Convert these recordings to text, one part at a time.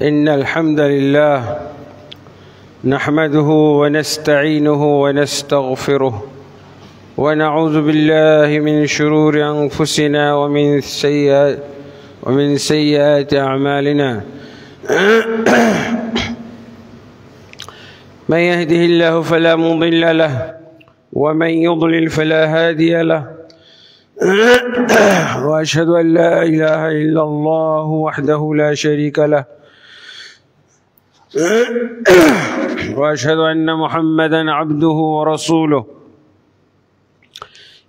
إن الحمد لله نحمده ونستعينه ونستغفره ونعوذ بالله من شرور أنفسنا ومن سيئات أعمالنا من يهده الله فلا مضل له ومن يضلل فلا هادي له وأشهد أن لا إله إلا الله وحده لا شريك له وأشهد أن محمدا عبده ورسوله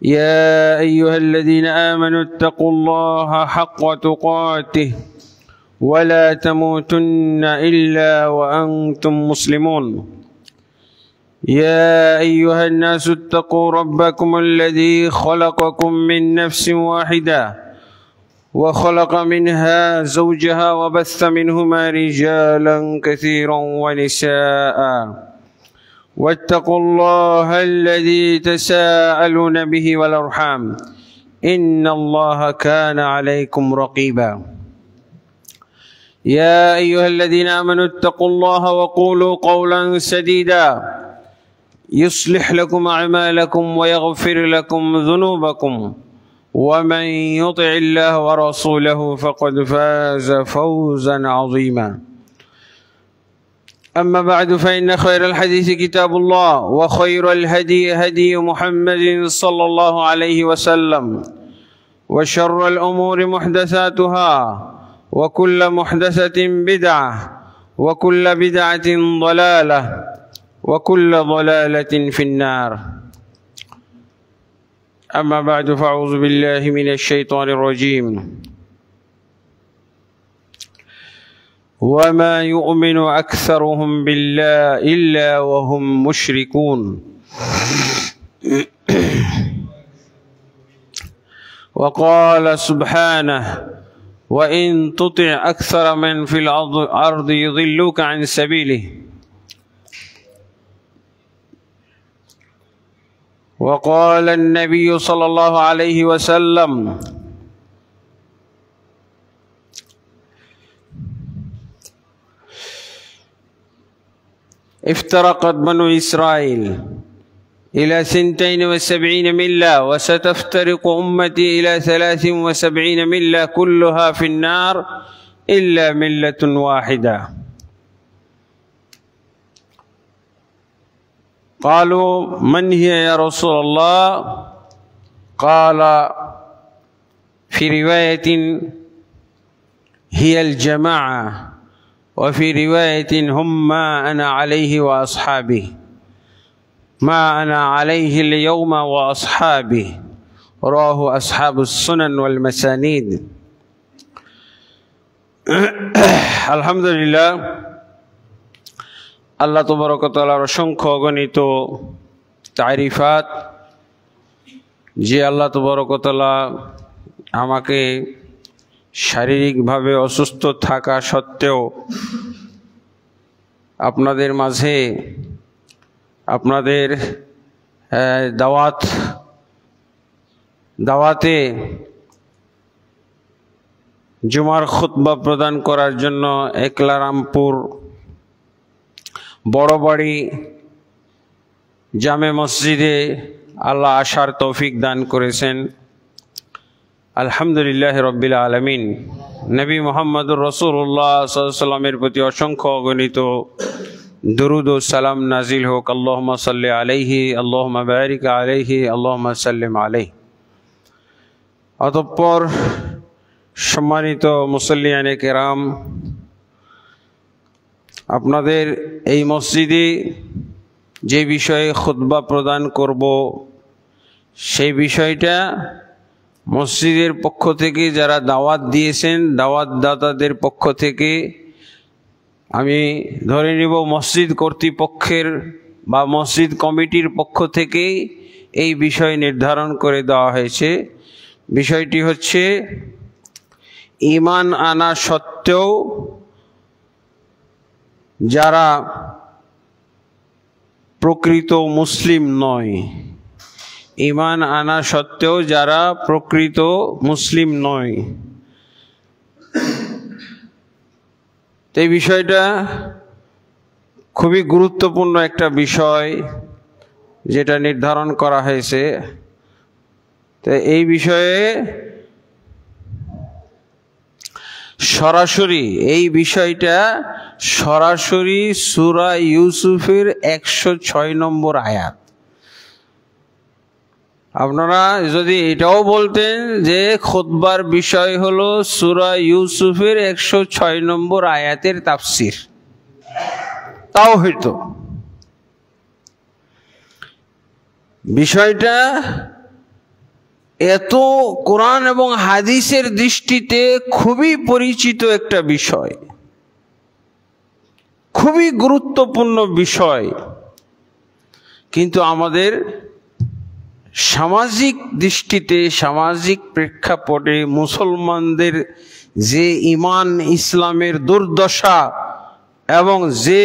يا أيها الذين آمنوا اتقوا الله حق تقاته ولا تموتن إلا وأنتم مسلمون يا أيها الناس اتقوا ربكم الذي خلقكم من نفس واحدة وخلق منها زوجها وبث منهما رجالا كثيرا ونساء واتقوا الله الذي تساءلون به والأرحام إن الله كان عليكم رقيبا يا أيها الذين آمنوا اتقوا الله وقولوا قولا سديدا يصلح لكم أعمالكم ويغفر لكم ذنوبكم ومن يطع الله ورسوله فقد فاز فوزا عظيما أما بعد فإن خير الحديث كتاب الله وخير الهدي هدي محمد صلى الله عليه وسلم وشر الأمور محدثاتها وكل محدثة بدعة وكل بدعة ضلالة وكل ضلالة في النار أما بعد فأعوذ بالله من الشيطان الرجيم وما يؤمن أكثرهم بالله إلا وهم مشركون وقال سبحانه وإن تطع أكثر من في الأرض يضلوك عن سبيله وقال النبي صلى الله عليه وسلم افترقت بنو إسرائيل إلى 72 ملة وستفترق أمتي إلى 73 ملة كلها في النار إلا ملة واحدة قالوا من هي يا رسول الله قال في رواية هي الجماعة وفي رواية هم ما أنا عليه وأصحابي ما أنا عليه اليوم وأصحابي رواه أصحاب السنن والمسانيد الحمد لله আল্লাহ তাবারক ওয়া তাআলার অসংখ্য অগণিত তারিফাত যে আল্লাহ তাবারক ওয়া তাআলা আমাকে শারীরিকভাবে অসুস্থ থাকা সত্ত্বেও আপনাদের মাঝে আপনাদের দাওয়াতে জুমার খুতবা প্রদান করার জন্য একলারামপুর বড়বাড়ি জামে মসজিদে আল্লাহ আসার তৌফিক দান করেছেন আলহামদুলিল্লাহ রব্বিল আলামিন নবী মুহাম্মদুর রাসূলুল্লাহ সাল্লাল্লাহু আলাইহি ওয়াসাল্লামের প্রতি অসংখ্য অগণিত দুরুদ ও সালাম নাজিল হোক আল্লাহুম্মা সাল্লি আলাইহি আল্লাহুম্মা বারিক আলাইহি আল্লাহুম্মা সাল্লিম আলাইহি অতঃপর সম্মানিত মুসল্লিয়ানে কেরাম আপনাদের এই মসজিদে যে বিষয়ে খুতবা প্রদান করব সেই বিষয়টা মসজিদের পক্ষ থেকে যারা দাওয়াত দিয়েছেন দাওয়াতদাতাদের পক্ষ থেকে আমি ধরে নিব মসজিদ কর্তৃপক্ষের বা মসজিদ কমিটির পক্ষ থেকে এই বিষয় নির্ধারণ করে দেওয়া হয়েছে বিষয়টি হচ্ছে ঈমান আনা সত্ত্বেও যারা প্রকৃত মুসলিম নয় ঈমান আনা সত্ত্বেও যারা প্রকৃত মুসলিম নয় এই বিষয়টা খুবই গুরুত্বপূর্ণ একটা বিষয় যেটা নির্ধারণ করা হয়েছে। তো এই বিষয়ে এই বিষয়টা সরাসরি সূরা ইউসুফের 106 নম্বর আয়াত। আপনারা যদি এটাও বলতেন যে খুতবার বিষয় হলো সূরা ইউসুফের 106 নম্বর আয়াতের তাফসীর, তাও হইতো। বিষয়টা এত কোরআন এবং হাদিসের দৃষ্টিতে খুবই পরিচিত একটা বিষয়, খুবই গুরুত্বপূর্ণ বিষয়, কিন্তু আমাদের সামাজিক দৃষ্টিতে, সামাজিক প্রেক্ষাপটে মুসলমানদের যে ঈমান ইসলামের দুর্দশা এবং যে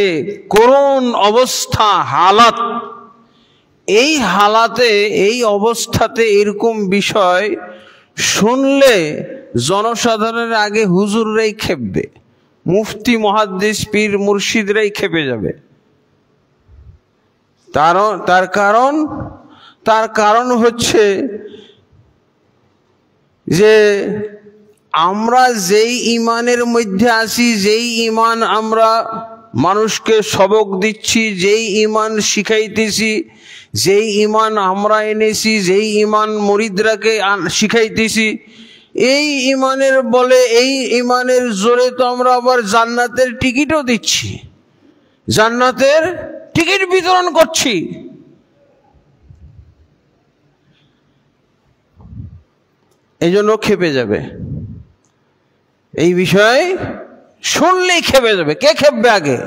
করুণ অবস্থা, হালাত, এই হালাতে, এই অবস্থাতে এরকম বিষয় শুনলে জনসাধারণের আগে হুজুররাই খেপবে, মুফতি, মুহাদ্দিস, পীর, মুর্শিদরাই খেপে যাবে। তার কারণ হচ্ছে যে আমরা যেই ঈমানের মধ্যে আছি, যেই ঈমান আমরা মানুষকে সবক দিচ্ছি, যেই ঈমান শিখাইতেছি, যেই ঈমান আমরা এনেছি, যেই ঈমান মুরিদরাকে শিখাইতেছি, এই ঈমানের বলে, এই ঈমানের জোরে তো আমরা আবার জান্নাতের টিকিটও দিচ্ছি, জান্নাতের টিকিট বিতরণ করছি। এই জন্য খেপে যাবে, এই বিষয় শুনলেই খেপে যাবে। কে খেপবে আগে?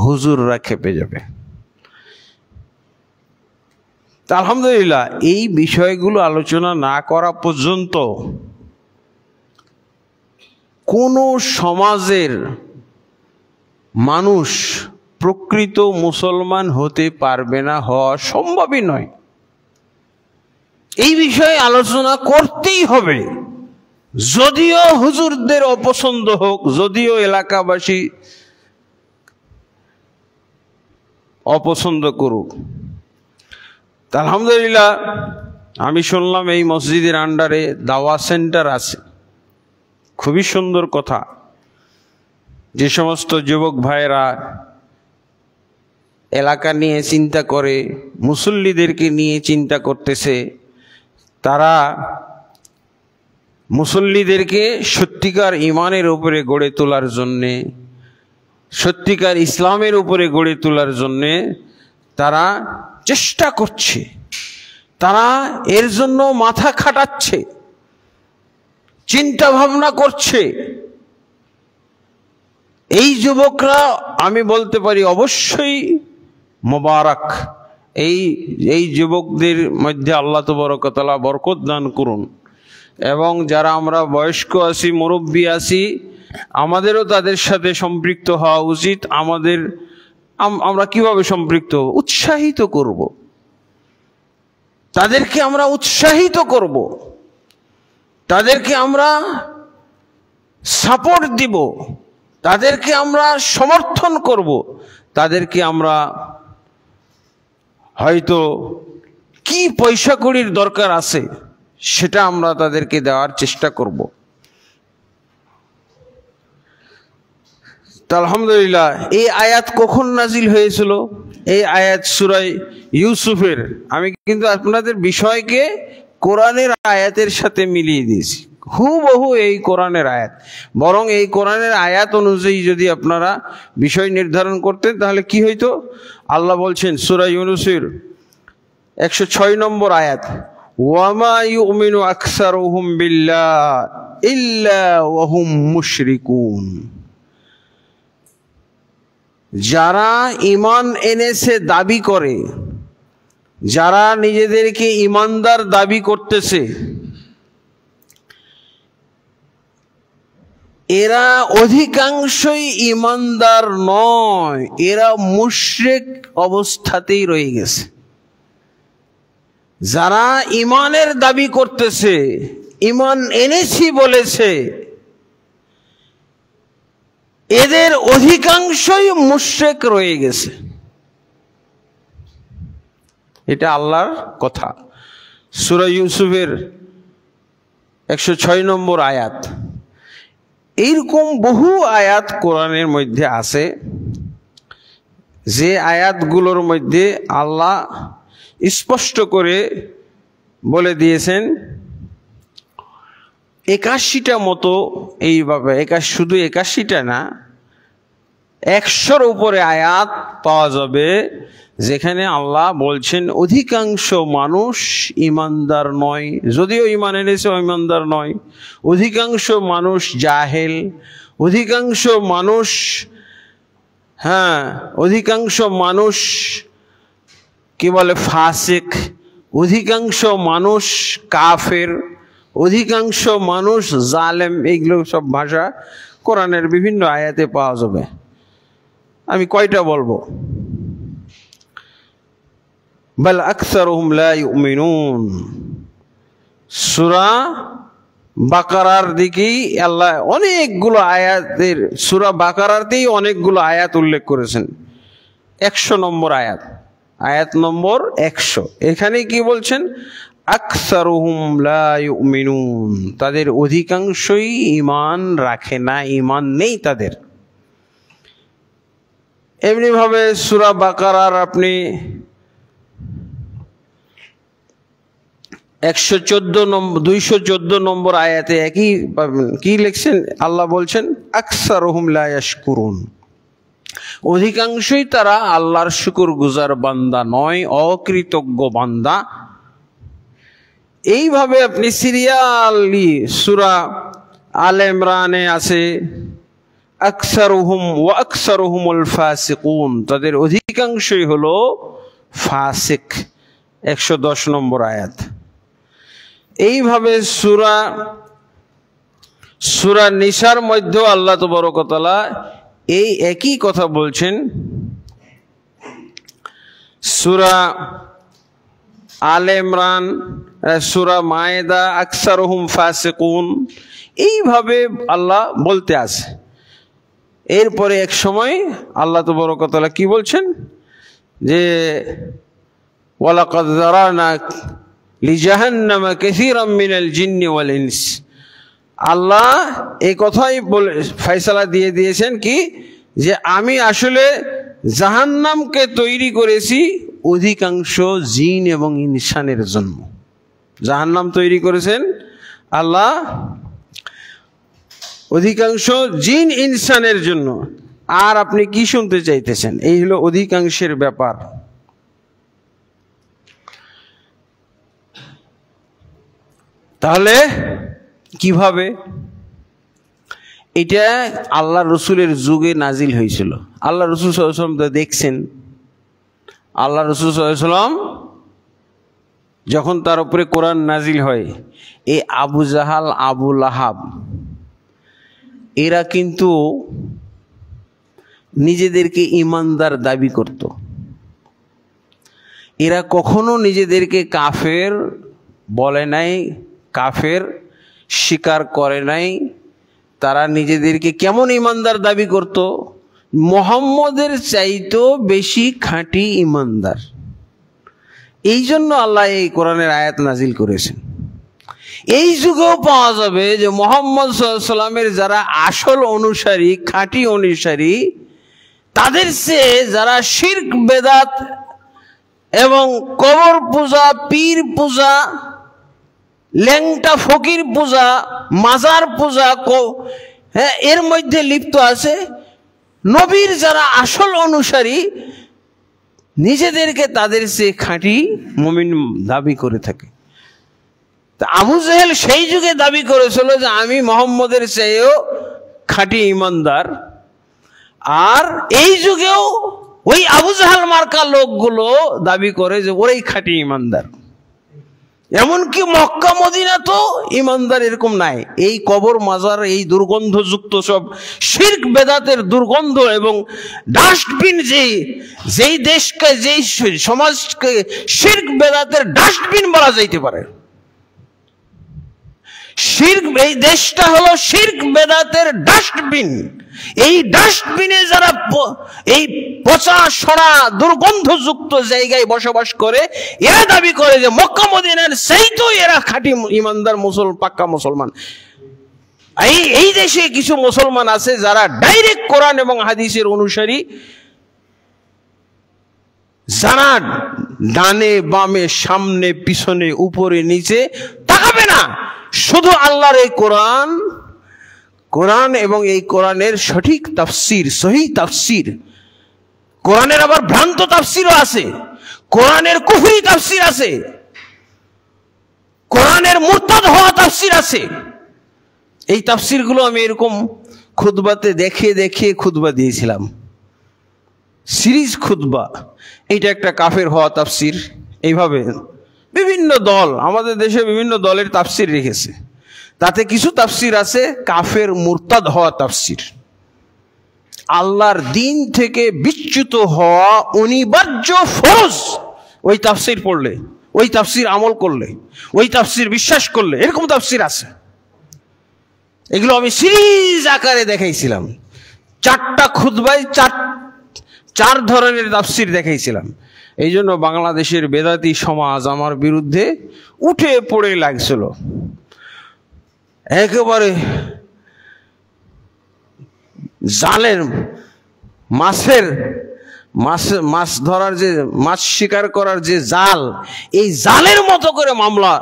হুজুররা খেপে যাবে। আলহামদুলিল্লাহ, এই বিষয়গুলো আলোচনা না করা পর্যন্ত কোন সমাজের মানুষ প্রকৃত মুসলমান হতে পারবে না, হওয়া সম্ভবই নয়। এই বিষয়ে আলোচনা করতেই হবে, যদিও হুজুরদের অপছন্দ হোক, যদিও এলাকাবাসী অপছন্দ করুক। আলহামদুলিল্লাহ, আমি শুনলাম এই মসজিদের আন্ডারে দাওয়া সেন্টার আছে। খুবই সুন্দর কথা। যে সমস্ত যুবক ভাইয়েরা এলাকা নিয়ে চিন্তা করে, মুসল্লিদেরকে নিয়ে চিন্তা করতেছে, তারা মুসল্লিদেরকে সত্যিকার ঈমানের উপরে গড়ে তোলার জন্যে, সত্যিকার ইসলামের উপরে গড়ে তোলার জন্যে তারা চেষ্টা করছে, তারা এর জন্য মাথা খাটাচ্ছে, চিন্তা ভাবনা করছে। এই যুবকরা, আমি বলতে পারি, অবশ্যই মোবারক। এই যুবকদের মধ্যে আল্লাহ তাবারক ওয়া তাআলা বরকত দান করুন। এবং যারা আমরা বয়স্ক আছি, মুরব্বী আছি, আমাদেরও তাদের সাথে সম্পৃক্ত হওয়া উচিত। আমরা কিভাবে সম্পৃক্ত হব? উৎসাহিত করব, তাদেরকে আমরা উৎসাহিত করব, তাদেরকে আমরা সাপোর্ট দিব, তাদেরকে আমরা সমর্থন করব, তাদেরকে আমরা হয়তো কি পয়সা কড়ির দরকার আছে সেটা আমরা তাদেরকে দেওয়ার চেষ্টা করব। আলহামদুলিল্লাহ, এই আয়াত কখন নাজিল হয়েছিল? এই আয়াত সূরা ইউসুফের। আমি কিন্তু আপনাদের বিষয়কে কোরআনের আয়াতের সাথে মিলিয়ে দিয়েছি, হুবহু এই কোরআনের আয়াত। বরং এই কোরআনের আয়াত অনুযায়ী যদি আপনারা বিষয় নির্ধারণ করতেন তাহলে কি হইতো? আল্লাহ বলছেন সূরা ইউনূসের 106 নম্বর আয়াত, ওয়ামা ইউমিনু আকসারুহুম বিল্লাহি ইল্লা ওয়া হুম মুশরিকুন। যারা ঈমান এনেছে দাবি করে, যারা নিজেদেরকে ঈমানদার দাবি করতেছে, এরা অধিকাংশই ঈমানদার নয়, এরা মুশরিক অবস্থাতেই রয়ে গেছে। যারা ঈমানের দাবি করতেছে, ঈমান এনেছি বলেছে, এদের অধিকাংশই মুশরিক রয়ে গেছে। এটা আল্লাহর কথা, সূরা ইউসুফের 106 নম্বর আয়াত। এইরকম বহু আয়াত কোরআনের মধ্যে আছে, যে আয়াতগুলোর মধ্যে আল্লাহ স্পষ্ট করে বলে দিয়েছেন 81টা মতো এইভাবে, শুধু 81টা না, 100-র উপরে আয়াত পাওয়া যাবে যেখানে আল্লাহ বলছেন অধিকাংশ মানুষ ঈমানদার নয়, যদিও ঈমান এনেছে ঈমানদার নয়। অধিকাংশ মানুষ জাহেল, অধিকাংশ মানুষ অধিকাংশ মানুষ কি বলে ফাসিক, অধিকাংশ মানুষ কাফের, অধিকাংশ মানুষ জালেম। এইগুলো সব ভাষা কোরআনের বিভিন্ন আয়াতে পাওয়া যাবে। আমি কয়টা বলবো? বাল আকসারুহুম লা ইউমিনুন, সূরা বাকারার দিকেই আল্লাহ অনেকগুলো আয়াতের, সূরা বাকারাতেই অনেকগুলো আয়াত উল্লেখ করেছেন। 100 নম্বর আয়াত, আয়াত নম্বর 100। এখানে কি বলছেন? আকসারুহুম লা ইউমিনুন, তাদের অধিকাংশই ঈমান রাখে না, ঈমান নেই তাদের। এমনিভাবে সূরা বাকারার আপনি 214 নম্বর আয়াতে একই পাবেন। কি লিখছেন? আল্লাহ বলছেন আকসারুহুম লা ইয়াশকুরুন, অধিকাংশই তারা আল্লাহর শুকরগুজার বান্দা নয়, অকৃতজ্ঞ বান্দা। এইভাবে আপনি সিরিয়ালি সূরা আলে ইমরানে আছে আকসারুহুম ওয়া আকসারুহুমুল ফাসিকুন, তাদের অধিকাংশই হলো ফাসিক, 110 নম্বর আয়াত। এইভাবে সূরা নিসার মধ্যে আল্লাহ তাবারক ওয়া তাআলা এই একই কথা বলছেন। সূরা আলে ইমরান, সূরা মায়েদা আকসারুহুম ফাসিকুন, এইভাবে আল্লাহ বলতে আছে। এরপরে এক সময় আল্লাহ তাবারক ওয়া তাআলা কি বলছেন যে ওয়ালাকাদ যারানা লিজাহান্নামা কাসীরাম মিনাল জিন্নি ওয়াল ইনস, আল্লাহ এই কথাই বলে ফয়সালা দিয়ে দিয়েছেন কি, যে আমি আসলে জাহান্নামকে তৈরি করেছি অধিকাংশ জিন এবং ইনসানের জন্য। জাহান্নাম তৈরি করেছেন আল্লাহ অধিকাংশ জিন ইনসানের জন্য। আর আপনি কি শুনতে চাইতেছেন? এই হলো অধিকাংশের ব্যাপার। তাহলে কিভাবে? এটা আল্লাহ রসুলের যুগে নাজিল হয়েছিল। আল্লাহ রসুল সাল্লাল্লাহু আলাইহি ওয়াসাল্লাম তো দেখছেন, আল্লাহ রসুল সাল্লাল্লাহু আলাইহি ওয়াসাল্লাম যখন তার উপরে কোরআন নাজিল হয়, এই আবু জাহাল, আবু লাহাব, এরা কিন্তু নিজেদেরকে ঈমানদার দাবি করত। এরা কখনো নিজেদেরকে কাফের বলে নাই, কাফের স্বীকার করে নাই। তারা নিজেদেরকে কেমন ঈমানদার দাবি করত? মুহাম্মদের চাইতেও বেশি খাঁটি ঈমানদার। এই জন্য আল্লাহ এই কোরআনের আয়াত নাজিল করেছেন। এই যুগেও পাওয়া যাবে যে মুহাম্মদ সাল্লাল্লাহু আলাইহি সাল্লামের যারা আসল অনুসারী, খাঁটি অনুসারী, তাদের চেয়ে যারা শিরক, বেদাত এবং কবর পূজা, পীর পূজা, ল্যাংটা ফকির পূজা, মাজার পূজা, এর মধ্যে লিপ্ত আছে, নবীর যারা আসল অনুসারী নিজেদেরকে তাদের চেয়ে খাঁটি মুমিন দাবি করে থাকে। তা আবু জেহেল সেই যুগে দাবি করেছিল যে আমি মুহাম্মদের চেয়েও খাঁটি ঈমানদার। আর এই যুগেও ওই আবু জাহাল মার্কা লোকগুলো দাবি করে যে ওরাই খাঁটি ঈমানদার। এমনকি মক্কা মদিনা তো ঈমানদার এরকম নাই। এই কবর মাজার, এই দুর্গন্ধযুক্ত সব শিরক বেদাতের দুর্গন্ধ এবং ডাস্টবিন, যেই দেশকে, যেই সমাজকে শিরক বেদাতের ডাস্টবিন বলা যাইতে পারে, শিরক, এই দেশটা হলো শিরক বেদাতের ডাস্টবিন। এই ডাস্টবিনে যারা এই পচা সরা দুর্গন্ধযুক্ত জায়গায় বসবাস করে, এরা দাবি করে যে মক্কা মদিনার চাইতেও এরা খাঁটি ইমানদার পাক্কা মুসলমান। এই দেশে কিছু মুসলমান আছে যারা ডাইরেক্ট কোরআন এবং হাদিসের অনুসারী, যারা ডানে বামে সামনে পিছনে উপরে নিচে তাকাবে না, শুধু আল্লাহর এই কোরআন এবং এই কোরআনের সঠিক তাফসির, সহিহ তাফসির। কোরআনের আবার ভ্রান্ত তাফসিরও আছে, কোরআনের কুফরি তাফসির আছে, কোরআনের মুরতাদ হওয়া তাফসির আছে। এই তাফসিরগুলো আমি এরকম খুতবাতে দেখে দেখে খুতবা দিয়েছিলাম, সিরিজ খুতবা। এইটা একটা কাফের হওয়া তাফসির। এইভাবে বিভিন্ন দল, আমাদের দেশে বিভিন্ন দলের তাফসির রেখেছে, তাতে কিছু তাফসির আছে কাফের মুরতাদ হওয়া তাফসির। আল্লাহর দিন থেকে বিচ্যুত হওয়া অনিবার্য ফরজ ওই তাফসির পড়লে, ওই তাফসির আমল করলে, ওই তাফসির বিশ্বাস করলে, এরকম তাফসির আছে। এগুলো আমি সিরিজ আকারে দেখাইছিলাম, 4টা খুতবায় 4 ধরনের তাফসির দেখাইছিলাম। এই জন্য বাংলাদেশের বেদাতি সমাজ আমার বিরুদ্ধে উঠে পড়ে লাগছিল। একেবারে জালের মাছ ধরার যে, মাছ শিকার করার যে জাল, এই জালের মতো করে মামলা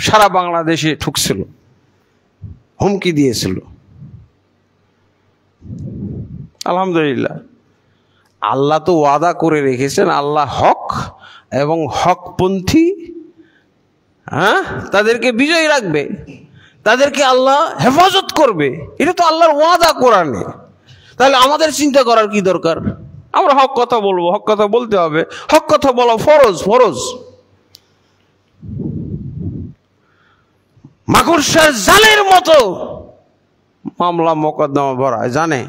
সারা বাংলাদেশে ঠুকছিল, হুমকি দিয়েছিল। আলহামদুলিল্লাহ, আল্লাহ তো ওয়াদা করে রেখেছেন, আল্লাহ হক এবং হকপন্থী তাদেরকে বিজয়ী রাখবে, তাদেরকে আল্লাহ হেফাজত করবে। এটা তো আল্লাহর ওয়াদা কোরআনে। তাহলে আমাদের চিন্তা করার কি দরকার? আমরা হক কথা বলবো, হক কথা বলতে হবে, হক কথা বলা ফরজ। মাকড়সার জালের মতো মামলা মোকদ্দমা ভরা। জানে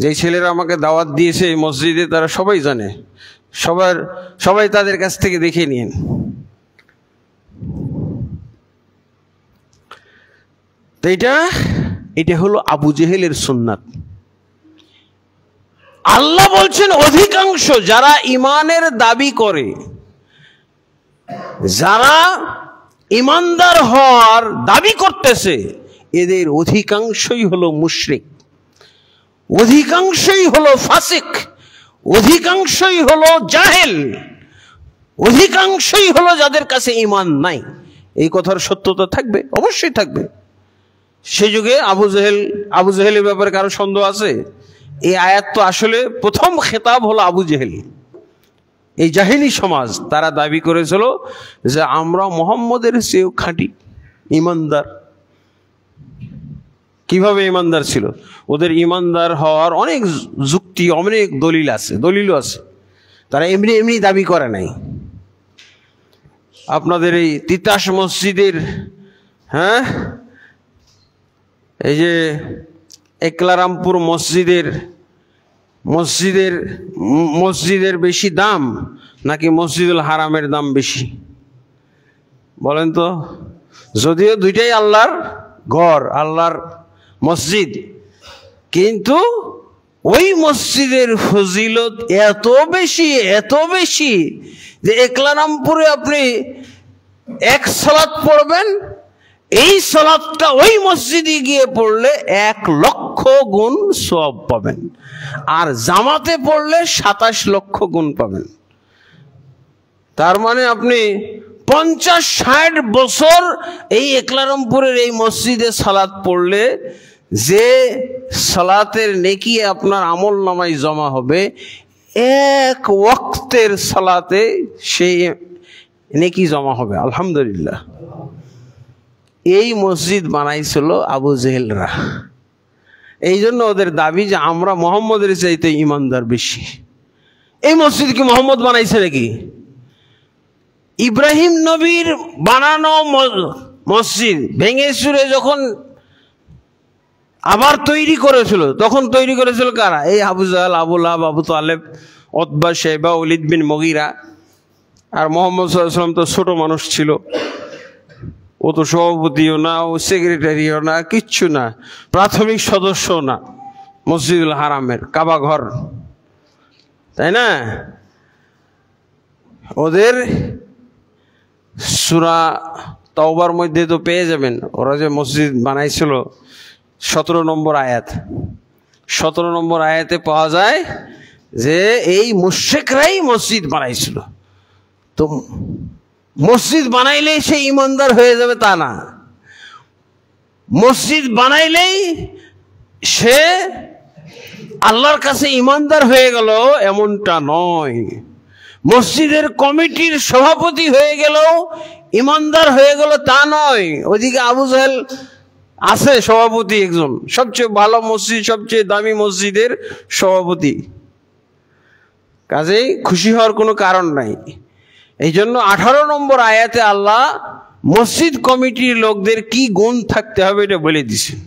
যে ছেলেরা আমাকে দাওয়াত দিয়েছে এই মসজিদে, তারা সবাই জানে, সবাই তাদের কাছ থেকে দেখে নিন। তো এটা হলো আবু জেহেলের সুন্নাত। আল্লাহ বলছেন অধিকাংশ যারা ইমানের দাবি করে, যারা ইমানদার হওয়ার দাবি করতেছে, এদের অধিকাংশই হলো মুশরিক, অধিকাংশই হলো ফাসিক, অধিকাংশই হলো জাহেল, অধিকাংশই হলো যাদের কাছে ঈমান নাই। এই কথার সত্যতা থাকবে, অবশ্যই থাকবে। সে যুগে আবু জেহেলের ব্যাপারে কারো সন্দেহ আছে? এই আয়াত তো আসলে প্রথম খেতাব হলো আবু জেহেল। এই জাহেলি সমাজ তারা দাবি করেছিল যে আমরা মুহাম্মদের চেয়েও খাঁটি ইমানদার। কিভাবে ইমানদার ছিল? ওদের ইমানদার হওয়ার অনেক যুক্তি, অনেক দলিলও আছে। তারা এমনি দাবি করে নাই। আপনাদের এই তিতাস মসজিদের এই যে একলারামপুর মসজিদের বেশি দাম নাকি মসজিদুল হারামের দাম বেশি? বলেন তো। যদিও দুইটাই আল্লাহর ঘর, আল্লাহর মসজিদ, কিন্তু ওই মসজিদের ফজিলত এত বেশি যে একলারামপুরে আপনি 1 সালাত পড়বেন, এই সালাতটা ওই মসজিদে গিয়ে পড়লে 1,00,000 গুণ সওয়াব পাবেন, আর জামাতে পড়লে 27 লক্ষ গুণ পাবেন। তার মানে আপনি 50-60 বছর এই একলারামপুরের এই মসজিদে সালাত পড়লে যে সালাতের নেকি আপনার আমল নামায় জমা হবে, 1 ওয়াক্তের সালাতে সেই নেকি জমা হবে। আলহামদুলিল্লাহ। এই মসজিদ বানাইছিল আবু জেহেলরা। এই জন্য ওদের দাবি যে আমরা মুহাম্মদের চাইতে ইমানদার বেশি। এই মসজিদ কি মুহাম্মদ বানাইছে নাকি? ইব্রাহিম নবীর বানানো মসজিদ ভেঙে চুরে যখন আবার তৈরি করেছিল, তখন তৈরি করেছিল কারা? এই আবু জাহেল, আবু লাহাব, আবু তালেব, উতবা, শাইবা, ওয়ালিদ বিন মুগীরা। আর মুহাম্মদ সাল্লাল্লাহু আলাইহি ওয়াসাল্লাম তো ছোট মানুষ ছিল, ও তো সভাপতিও না, ও সেক্রেটারিও না, কিচ্ছু না, প্রাথমিক সদস্য না। মসজিদুল হারামের কাবা ঘর, তাই না? ওদের সূরা তাওবার মধ্যে তো পেয়ে যাবেন, ওরা যে মসজিদ বানাইছিল 17 নম্বর আয়াত, 17 নম্বর আয়াতে পাওয়া যায় যে এই মুশরিকরাই মসজিদ বানাইছিল। তো মসজিদ বানাইলেই সে ইমানদার হয়ে যাবে তা না, মসজিদ বানাইলেই সে আল্লাহর কাছে ইমানদার হয়ে গেল এমনটা নয়। মসজিদের কমিটির সভাপতি হয়ে গেল ইমানদার হয়ে গেল তা নয়। ওইদিকে আবু জাহেল আছে সভাপতি, একজন সবচেয়ে ভালো মসজিদ, সবচেয়ে দামি মসজিদের সভাপতি, কাজেই খুশি হওয়ার কোনো কারণ নাই। এই জন্য 18 নম্বর আয়াতে আল্লাহ মসজিদ কমিটির লোকদের কি গুণ থাকতে হবে এটা বলে দিছেন।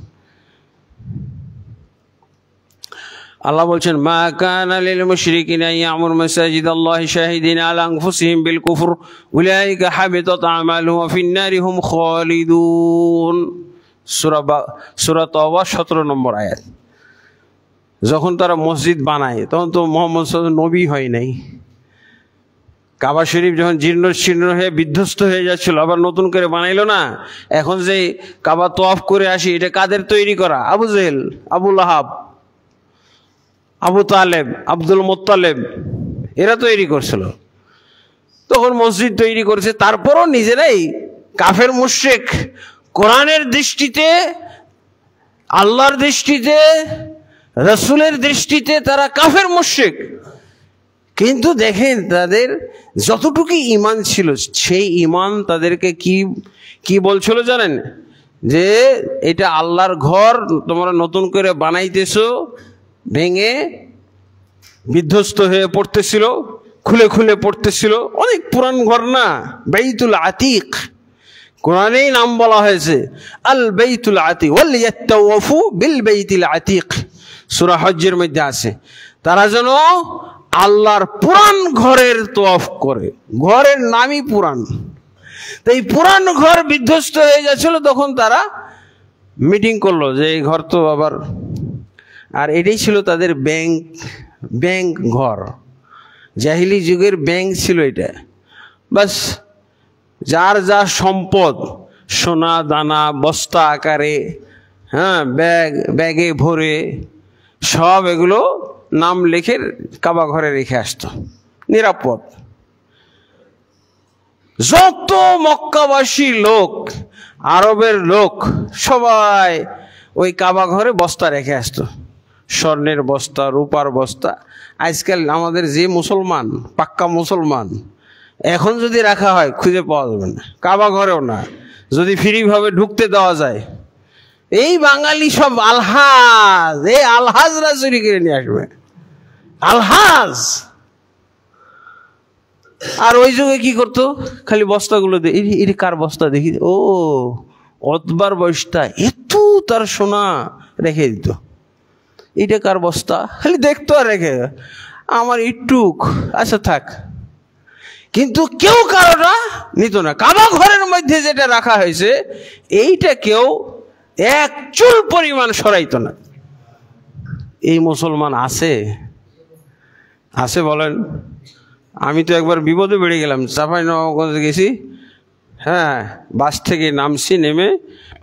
আল্লাহ বলছেন, মা কানা লিল মুশরিকিনা ইয়ামুর মাসাজিদাল্লাহি শাহিদিনা আলা আনফুসিহিম বিল কুফর উলাইকা হাবিতাত আমালুহুম ওয়া ফিন নারি হুম খালিদুন। সূরা তাওবা 17 নম্বর আয়াত। যখন তারা মসজিদ বানায় তখন তো মুহাম্মদ সাল্লাল্লাহু আলাইহি ওয়াসাল্লাম নবী হয় নাই। কাবা শরীফ যখন জীর্ণ শীর্ণ হয়ে বিধ্বস্ত হয়ে যাচ্ছিল, আবার নতুন করে বানাইলো না। এখন যে কাবা তওয়াফ করে আসি, এটা কাদের তৈরি করা? আবু জেহেল, আবু লাহাব, আবু তালেব, আব্দুল মুত্তালেব, এরা তৈরি করছিল। তখন মসজিদ তৈরি করেছে, তারপরও নিজেরাই কাফের মুশরিক। কোরআনের দৃষ্টিতে, আল্লাহর দৃষ্টিতে, রাসূলের দৃষ্টিতে তারা কাফের মুশরিক। কিন্তু দেখেন তাদের যতটুকু ঈমান ছিল, সেই ঈমান তাদেরকে কি বলছিল জানেন? যে এটা আল্লাহর ঘর, তোমরা নতুন করে বানাইতেছো, ভেঙে বিধ্বস্ত হয়ে পড়তেছিল, খুলে খুলে পড়তেছিল। অনেক পুরান ঘর না, বাইতুল আতিক, কোরআনেই নাম বলা হয়েছে আল বাইতুল আতিক, ওয়াল ইয়াতাওয়াফু বিল বাইতিল আতিক, সূরা হজ্জের মধ্যে আছে। তারা যেন আল্লাহর পুরান ঘরের তওয়াফ করে, ঘরের নামই পুরান। তো এই পুরান ঘর বিধ্বস্ত হয়ে যাচ্ছিল, তখন তারা মিটিং করলো যে এই ঘর তো আবার, আর এটাই ছিল তাদের ব্যাংক ঘর, জাহিলি যুগের ব্যাংক ছিল এটা। বাস যার যা সম্পদ, সোনা দানা বস্তা আকারে, হ্যাঁ, ব্যাগে ভরে সব এগুলো নাম লিখে কাবা ঘরে রেখে আসতো, নিরাপদ। যত মক্কাবাসী লোক, আরবের লোক, সবাই ওই কাবা ঘরে বস্তা রেখে আসতো, স্বর্ণের বস্তা, রূপার বস্তা। আজকাল আমাদের যে মুসলমান, পাক্কা মুসলমান, এখন যদি রাখা হয় খুঁজে পাওয়া যাবে না, কাবা ঘরেও না, যদি ফ্রিভাবে ঢুকতে দেওয়া যায়। এই বাঙালি সব আলহাজ, এই আলহাজরা চুরি করে নিয়ে আসবে, আলহাজ। আর ওই যুগে কি করতো, খালি বস্তাগুলো এর কার বস্তা দেখি, ও অতবার বস্তা, এত তার সোনা রেখে দিত, এটা কার বস্তা, খালি দেখতো আর রেখে, আমার ইটুক, আচ্ছা থাক। কিন্তু কেউ কারোটা নিত না। কাবা ঘরের মধ্যে যেটা রাখা হয়েছে এইটা কেউ এক চুল পরিমাণ সরাইতো না। এই মুসলমান আছে বলেন? আমি তো একবার বিপদে বেড়ে গেলাম, চাঁপাইনবাবগঞ্জে গেছি, হ্যাঁ, বাস থেকে নামছি, নেমে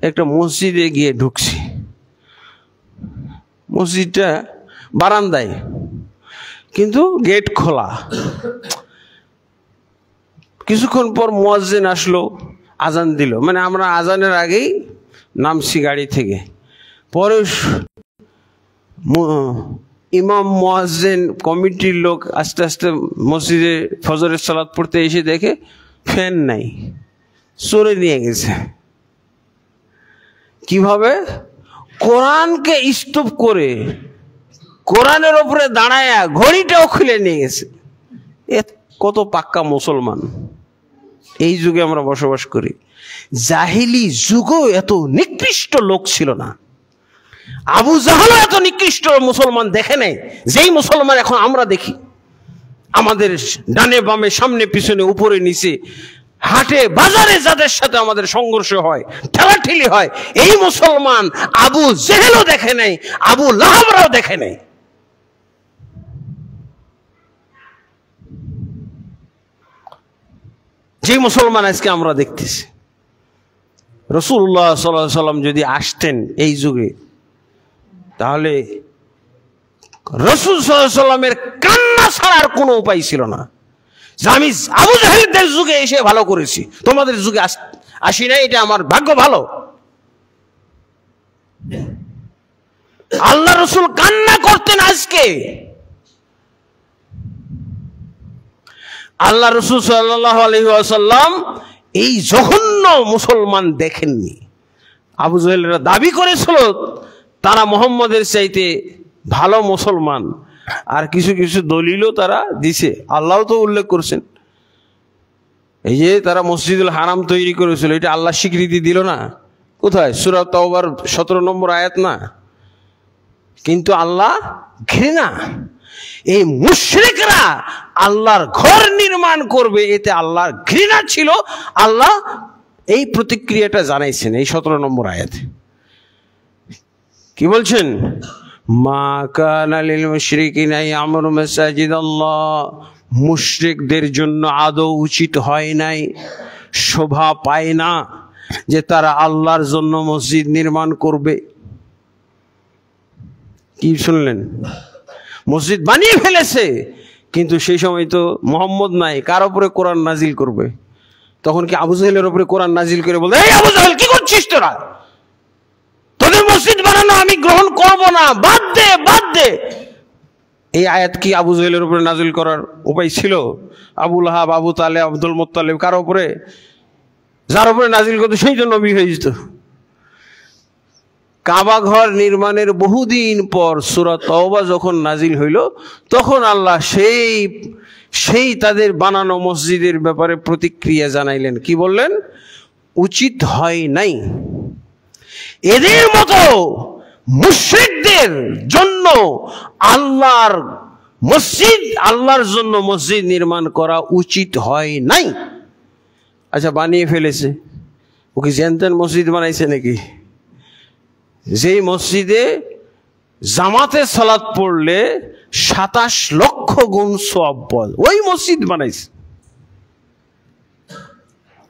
একটা মসজিদে গিয়ে ঢুকছি। মসজিদটা বারান্দায়, কিন্তু গেট খোলা। কিছুক্ষণ পর মুয়াজ্জিন আসলো, আজান দিল, মানে আমরা আজানের আগেই নামছি গাড়ি থেকে। পরে ইমাম, মুয়াজ্জিন, কমিটির লোক আস্তে আস্তে মসজিদে ফজরের সালাত পড়তে এসে দেখে ফ্যান নাই, চোরে নিয়ে গেছে। কিভাবে? কোরআনকে স্তূপ করে, কোরআনের ওপরে দাঁড়ায়া ঘড়িটাও খুলে নিয়ে গেছে। এ কত পাক্কা মুসলমান! এই যুগে আমরা বসবাস করি। জাহিলি যুগও এত নিকৃষ্ট লোক ছিল না। আবু জাহলও এত নিকৃষ্ট মুসলমান দেখে নেই যেই মুসলমান এখন আমরা দেখি। আমাদের ডানে বামে, সামনে পিছনে, উপরে নিচে, হাটে বাজারে যাদের সাথে আমাদের সংঘর্ষ হয়, ঠেলাঠেলি হয়, এই মুসলমান আবু জেহেলও দেখে নাই, আবু লাহাবরাও দেখে নাই। যে মুসলমান আজকে আমরা দেখতেছি, রাসূলুল্লাহ সাল্লাল্লাহু আলাইহি ওয়াসাল্লাম যদি আসতেন এই যুগে, তাহলে রাসূল সাল্লাল্লাহু আলাইহি ওয়াসাল্লামের কান্না ছাড়ার কোনো উপায় ছিল না যে আমি আবু জাহেলদের যুগে এসে ভালো করেছি, তোমাদের যুগে আসি না, এটা আমার ভাগ্য ভালো। আল্লাহ রাসূল কান্না করতেন আজকে। আল্লাহ রাসূল সাল্লাল্লাহু আলাইহি ওয়াসাল্লাম এই জঘন্য মুসলমান দেখেননি। আবু জাহেলরা দাবি করেছিল তারা মুহাম্মদের চাইতে ভালো মুসলমান, আর কিছু কিছু দলিলও তারা দিছে, আল্লাহ তো উল্লেখ করছেন। এই যে তারা মসজিদুল হারাম তৈরি করেছিল, এটা আল্লাহ স্বীকৃতি দিল না? কোথায়? সূরা তাওবার 17 নম্বর আয়াত না? কিন্তু আল্লাহ ঘৃণা, এই মুশরিকরা আল্লাহর ঘর নির্মাণ করবে, এতে আল্লাহর ঘৃণা ছিল। আল্লাহ এই প্রতিক্রিয়াটা জানাইছেন এই 17 নম্বর আয়াতে। কি বলছেন? মা কানা লিল মুশরিকিনা ইয়ামুরু মাসাজিদাল্লাহ, মুশরিকদের জন্য আদৌ উচিত হয় নাই, শোভা পায় না যে তারা আল্লাহর জন্য মসজিদ নির্মাণ করবে। কি শুনলেন? মসজিদ বানিয়ে ফেলেছে, কিন্তু সেই সময় তো মুহাম্মদ নাই, কার উপরে কোরআন নাজিল করবে? তখন কি আবু জাহেলের উপরে কোরআন নাজিল করে বলবে, এই আবু জাহেল কি করছিস তোরা, তোদের মসজিদ বানানো আমি গ্রহণ করব না, বাদ দে বাদ দে। এই আয়াত কি আবু জাহেলের উপরে নাজিল করার উপায় ছিল? আবু লাহাব, আবু তালেব, আব্দুল মুত্তালিব, কার উপরে? যার উপরে নাজিল করতো সেই তো নবী হয়ে যেত। কাবা ঘর নির্মাণের বহুদিন পর সূরা তাওবা যখন নাজিল হইল, তখন আল্লাহ সেই তাদের বানানো মসজিদের ব্যাপারে প্রতিক্রিয়া জানাইলেন। কি বললেন? উচিত হয় নাই। এদের মতো মুশরিকদের জন্য আল্লাহর মসজিদ, আল্লাহর জন্য মসজিদ নির্মাণ করা উচিত হয় নাই। আচ্ছা, বানিয়ে ফেলেছে, ও কি জানতেন মসজিদ বানাইছে নাকি? যেই মসজিদে জামাতে সালাত পড়লে 27 লক্ষ গুণ সওয়াব পাওয়া, ওই মসজিদ বানাইছে।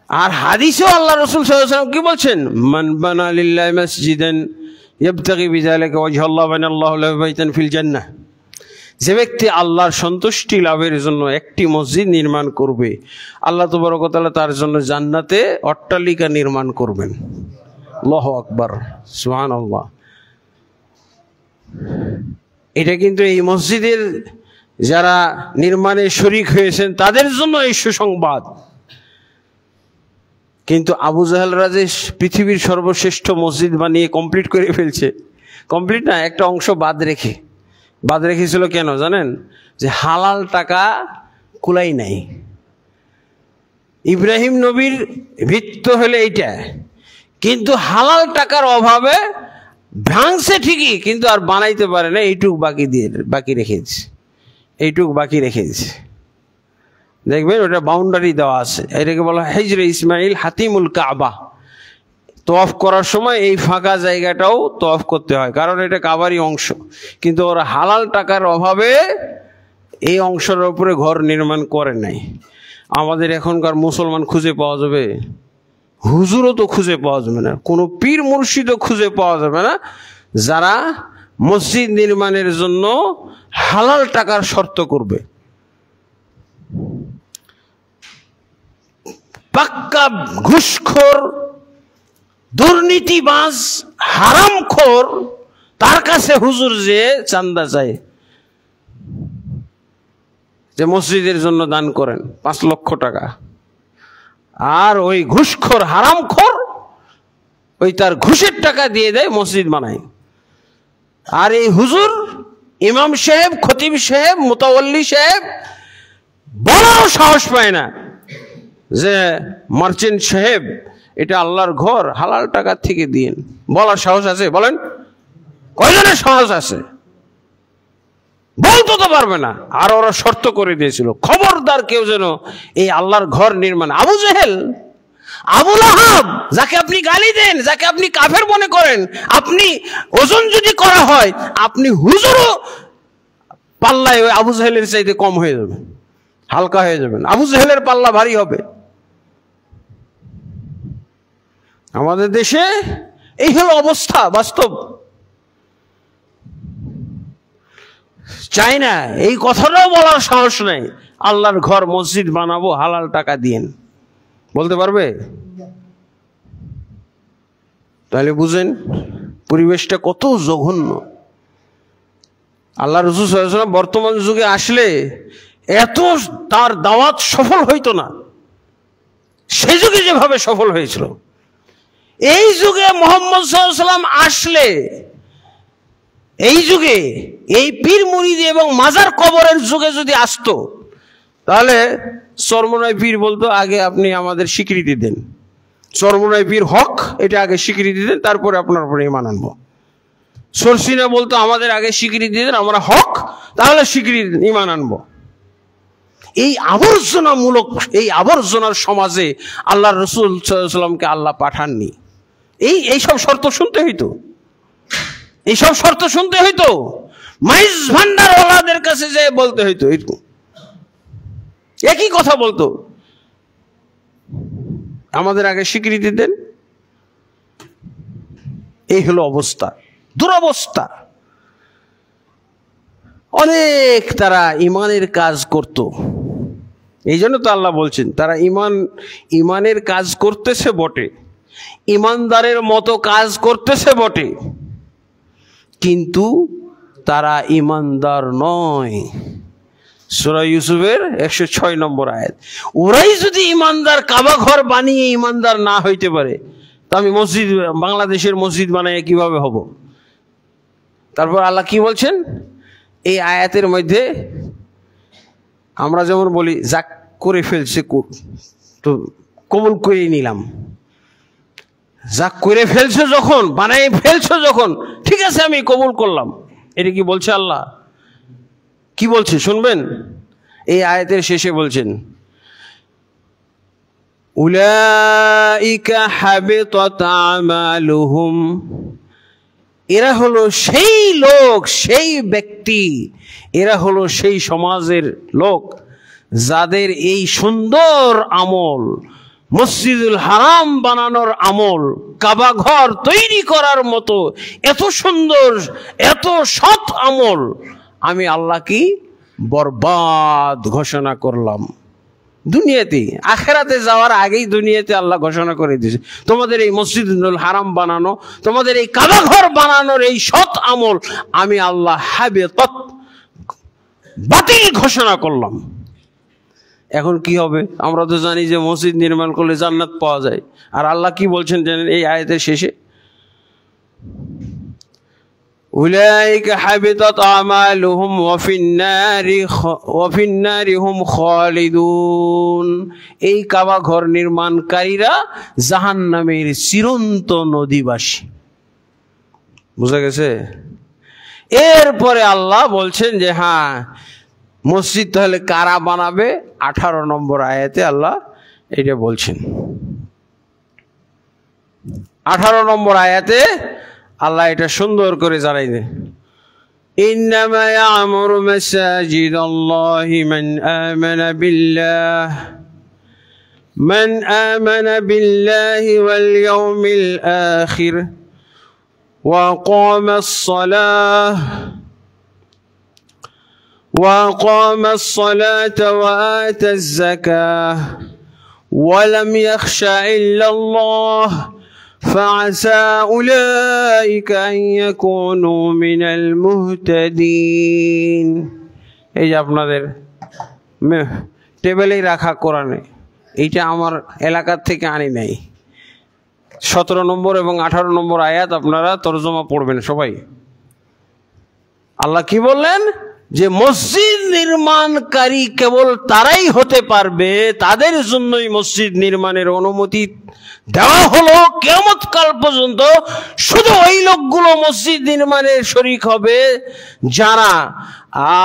আর হাদিসেও আল্লাহ রাসূল সাল্লাল্লাহু আলাইহি ওয়াসাল্লাম কি বলছেন? মান বানা লিল্লাহি মাসজিদান ইয়াবতাগি বিযালিকা ওয়াজহাল্লাহু বানাল্লাহু লাহু বাইতান ফিল জান্নাহ, যে ব্যক্তি আল্লাহর সন্তুষ্টি লাভের জন্য একটি মসজিদ নির্মাণ করবে, আল্লাহ তাবারক ওয়া তাআলা তার জন্য জান্নাতে অট্টালিকা নির্মাণ করবেন। আল্লাহু আকবার, সুবহানাল্লাহ। এটা কিন্তু এই মসজিদের যারা নির্মাণে শরীক হয়েছেন তাদের জন্য এই সুসংবাদ। কিন্তু আবু জাহেলরা যে পৃথিবীর সর্বশ্রেষ্ঠ মসজিদ বানিয়ে কমপ্লিট করে ফেলছে, কমপ্লিট না, একটা অংশ বাদ রেখেছিল কেন জানেন? যে হালাল টাকা কুলাই নাই। ইব্রাহিম নবীর ভিত্ত হলে এইটা, কিন্তু হালাল টাকার অভাবে ভাঙছে ঠিকই, কিন্তু আর বানাইতে পারে না। এইটুক বাকি রেখেছে। দেখবেন ওটা বাউন্ডারি দেওয়া আছে, এটাকে বলা হিজরে ইসমাইল হাতিমুল কাবা। তওয়াফ করার সময় এই ফাঁকা জায়গাটাও তওয়াফ করতে হয়, কারণ এটা কাবারই অংশ। কিন্তু ওরা হালাল টাকার অভাবে এই অংশের উপরে ঘর নির্মাণ করে নাই। আমাদের এখনকার মুসলমান খুঁজে পাওয়া যাবে? হুজুরও তো খুঁজে পাওয়া যাবে না, কোনো পীর মুর্শিদও খুঁজে পাওয়া যাবে না যারা মসজিদ নির্মাণের জন্য হালাল টাকার শর্ত করবে। পাক্কা ঘুষখোর, দুর্নীতিবাজ, হারামখোর, তার কাছে হুজুর যে চান্দা চায় যে মসজিদের জন্য দান করেন 5 লক্ষ টাকা, আর ওই ঘুষখোর হারামখোর ওই তার ঘুষের টাকা দিয়ে দেয়, মসজিদ বানায়। আর এই হুজুর, ইমাম সাহেব, খতিব সাহেব, মুতাওয়াল্লি সাহেব বলারও সাহস পায় না যে মার্চেন্ট সাহেব এটা আল্লাহর ঘর, হালাল টাকা থেকে দিন। বলার সাহস আছে? বলেন, কয়জনের সাহস আছে? বলতে তো পারবে না। আর ওরা শর্ত করে দিয়েছিল, খবরদার কেউ যেন এই আল্লাহর ঘর নির্মাণ। আবু জেহেল, আবু লাহাব, যাকে আপনি গালি দেন, যাকে আপনি কাফের মনে করেন, আপনি ওজন যদি করা হয় আপনি হুজুরও পাল্লায় ওই আবু জেহেলের চাইতে কম হয়ে যাবে, হালকা হয়ে যাবেন। আবু জেহেলের পাল্লা ভারী হবে। আমাদের দেশে এই হলো অবস্থা, বাস্তব। চাই না, এই কথাটাও বলার সাহস নেই, আল্লাহর ঘর মসজিদ বানাবো হালাল টাকা দিয়েন, বলতে পারবে? তাহলে বুঝেন পরিবেশটা কত জঘন্য। আল্লাহ রাসূল সাল্লাল্লাহু আলাইহি ওয়াসাল্লাম বর্তমান যুগে আসলে এত তার দাওয়াত সফল হইতো না, সেই যুগে যেভাবে সফল হয়েছিল। এই যুগে মুহাম্মদ সাল্লাল্লাহু আলাইহি ওয়াসাল্লাম আসলে, এই যুগে এই পীর মুরিদি এবং মাজার কবরের যুগে যদি আসতো, তাহলে চরমনাই পীর বলতো আগে আপনি আমাদের স্বীকৃতি দেন, চরমনাই পীর হক, এটা আগে স্বীকৃতি দেন, তারপরে আপনার উপরে ঈমান আনবো। সরসিনা বলতো আমাদের আগে স্বীকৃতি দেন, আমরা হক, তাহলে স্বীকৃতি ঈমান আনবো। এই আবর্জনামূলক, এই আবর্জনার সমাজে আল্লাহ রাসূল সাল্লাল্লাহু আলাইহি ওয়াসাল্লামকে আল্লাহ পাঠাননি। এইসব শর্ত শুনতে হইতো, এইসব শর্ত শুনতে হইতো, মাইজ ভান্ডার ওলাদের কাছে যে বলতে হইতো, একই কথা বলতো, আমাদের আগে স্বীকৃতি দেন। এই হলো অবস্থা, দুরবস্থা। অনেক তারা ইমানের কাজ করত, এই জন্য তো আল্লাহ বলছেন তারা ইমানের কাজ করতেছে বটে, ইমানদারের মতো কাজ করতেছে বটে, কিন্তু তারা ইমানদার নয়। সূরা ইউসুফের 106 নম্বর আয়াত। ওরাই যদি ইমানদার, কাবা ঘর বানিয়ে ইমানদার না হইতে পারে, তা আমি মসজিদ, বাংলাদেশের মসজিদ বানাই কিভাবে হব? তারপর আল্লাহ কি বলছেন এই আয়াতের মধ্যে? আমরা যেমন বলি যাক করে ফেলছে তো কবুল করে নিলাম, যাক করে ফেলছো যখন, বানাই ফেলছো যখন, ঠিক আছে আমি কবুল করলাম। এটা কি বলছে আল্লাহ? কি বলছে শুনবেন? এই আয়াতের শেষে বলছেন উলাইকা হাবিতাত আমালুহুম, এরা হলো সেই লোক, সেই ব্যক্তি, এরা হলো সেই সমাজের লোক যাদের এই সুন্দর আমল, মসজিদুল হারাম বানানোর আমল, কাবা ঘর তৈরি করার মতো এত সুন্দর, এত সৎ আমল আমি আল্লাহ কি বরবাদ ঘোষণা করলাম দুনিয়াতে। আখেরাতে যাওয়ার আগেই দুনিয়াতে আল্লাহ ঘোষণা করে দিয়েছে, তোমাদের এই মসজিদুল হারাম বানানো, তোমাদের এই কাবা ঘর বানানোর এই সৎ আমল আমি আল্লাহ হাবিতাত, বাতিল ঘোষণা করলাম। এখন কি হবে? আমরা তো জানি যে মসজিদ নির্মাণ করলে জান্নাত পাওয়া যায়। আর আল্লাহ কি বলছেন জানেন এই আয়াতের শেষে? উলাইকা হাবিতাত আমালুহুম ওয়া ফিন-নারি হুম খালিদুন, এই কাবা ঘর নির্মাণকারীরা জাহান্নামের চিরন্তন অধিবাসী। বুঝা গেছে? এরপরে আল্লাহ বলছেন যে হ্যাঁ, মসজিদ তাহলে কারা বানাবে? 18 নম্বর আয়াতে আল্লাহ এটা বলছেন। 18 নম্বর আয়াতে আল্লাহ এটা সুন্দর করে জানাই দেয়, ইন্নামা ইয়া'মুরু মাসাজিদাল্লাহি মান আমানা বিল্লাহি ওয়াল ইয়াউমিল আখির ওয়া أقام الصلاة وآتى الزكاة ولم يخش إلا الله فعسى أولئك أن يكونوا من المهتدين। এই যে আপনাদের টেবিলেই রাখা কোরআনে, এইটা আমার এলাকার থেকে আনি নাই। 17 নম্বর এবং 18 নম্বর আয়াত আপনারা তরজমা পড়বেন সবাই। আল্লাহ কি বললেন? যে মসজিদ নির্মাণকারী কেবল তারাই হতে পারবে, তাদের জন্যই মসজিদ নির্মাণের অনুমতি দেওয়া হলো। কিয়ামত কাল পর্যন্ত শুধু ওই লোকগুলো মসজিদ নির্মাণের শরীক হবে যারা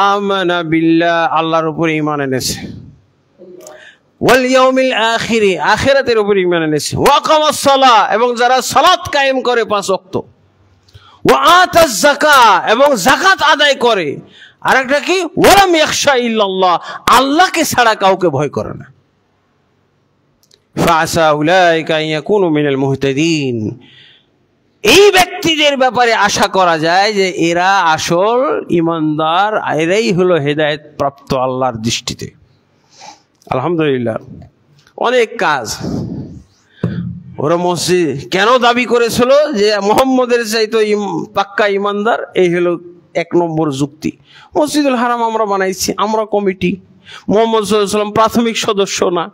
আমানা বিল্লাহ, আল্লাহর উপরে ঈমান এনেছে, ওয়াল ইয়াউমিল আখির, আখিরাতের উপরে ঈমান এনেছে, ওয়া আকামাস সালাহ, এবং যারা সালাত কায়েম করে 5 ওয়াক্ত, ওয়া আতাজ যাকাত, এবং যাকাত আদায় করে। আরেকটা কি, ওয়ালাম ইয়াখশা ইল্লাল্লাহ, আল্লাহকে ছাড়া কাউকে ভয় করে না। ফাআসা উলাইকা আন ইয়াকুনু মিনাল মুহতাদিন, এই ব্যক্তিদের ব্যাপারে আশা করা যায় যে এরা আসল ঈমানদার, এরাই হলো হেদায়েত প্রাপ্ত আল্লাহর দৃষ্টিতে। আলহামদুলিল্লাহ, অনেক কাজ। ওরা মসজিদ কেন দাবি করেছিল যে মুহাম্মদের চাইতো পাক্কা ঈমানদার? এই হলো 1 নম্বর যুক্তি। মসজিদুল হারাম আমরা বানাইছি, আমরা কমিটি, মুহাম্মদ সাল্লাল্লাহু আলাইহি ওয়াসাল্লাম প্রাথমিক সদস্য না।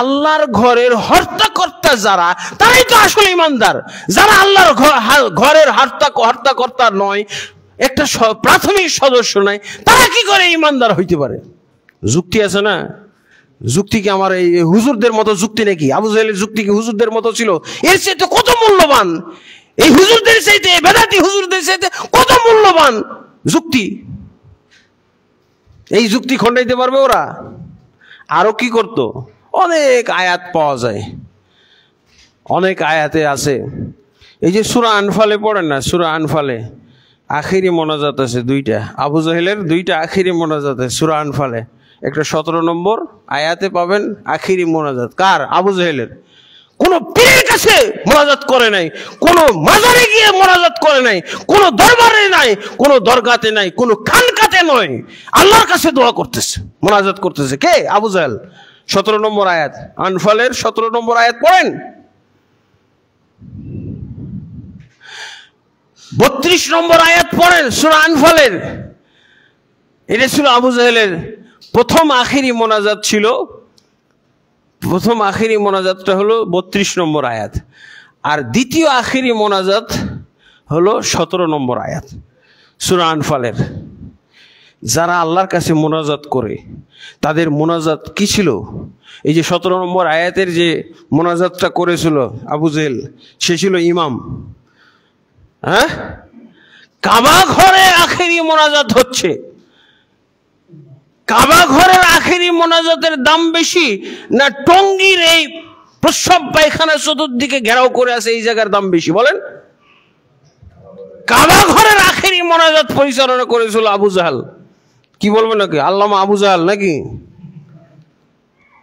আল্লাহর ঘরের হর্তাকর্তা যারা, তারাই তো আসলে ঈমানদার। যারা আল্লাহর ঘরের হর্তাকর্তা নয়, একটা প্রাথমিক সদস্য নয়, তারা কি করে ঈমানদার হইতে পারে? যুক্তি আছে না? যুক্তি কি আমার এই হুজুরদের মতো যুক্তি নাকি? আবু জাহেলের যুক্তি কি হুজুরদের মতো ছিল? এর চাইতে কত মূল্যবান, এই হুজুরদের চাইতে, বেদাতি হুজুরদের চাইতে কত মূল্যবান যুক্তি। এই যুক্তি খণ্ডাইতে পারবে ওরা? আরো কি করতো? অনেক আয়াত পাওয়া যায়, অনেক আয়াতে আছে। এই যে সূরা আনফালে পড়েন না, সূরা আনফালে আখিরি মোনাজাত আছে 2টা, আবু জাহেলের 2টা আখিরি মোনাজাত আছে সূরা আনফালে। একটা 17 নম্বর আয়াতে পাবেন আখিরি মোনাজাত। কার? আবু জাহেলের। কোন পীরের কাছে মোনাজাত করে নাই, কোন মাজারে গিয়ে মোনাজাত করে নাই, কোন দরবারে নাই, কোন দরগাতে নাই, কোন খানকাতে নয়, আল্লাহর কাছে দোয়া করতেছে, মোনাজাত করতেছে। কে? আবু জাহেল। 17 নম্বর আয়াত, আনফালের 17 নম্বর আয়াত পড়েন। 32 নম্বর আয়াত পড়েন সূরা আনফালের। এটা ছিল আবু জাহেলের প্রথম আখিরি মোনাজাত ছিল। প্রথম আখিরি মোনাজাতটা হলো 32 নম্বর আয়াত, আর দ্বিতীয় আখিরি মোনাজাত হলো 17 নম্বর আয়াত সূরা আনফালের। যারা আল্লাহর কাছে মোনাজাত করে তাদের মোনাজাত কি ছিল? এই যে 17 নম্বর আয়াতের যে মোনাজাতটা করেছিল আবু জেহেল, সে ছিল ইমাম। হ্যাঁ, কাবা ঘরে আখেরি মোনাজাত হচ্ছে। কাবা ঘরের আখেরি মোনাজাতের দাম বেশি না টঙ্গীর এই প্রস্রাব পায়খানা চতুর্দিকে ঘেরাও করে আছে এই জায়গার দাম বেশি? বলেন। কাবা ঘরের আখেরি মোনাজাত পরিচালনা করেছিল আবু জাহেল। কি বলবো নাকি আল্লামা আবু জাহেল নাকি?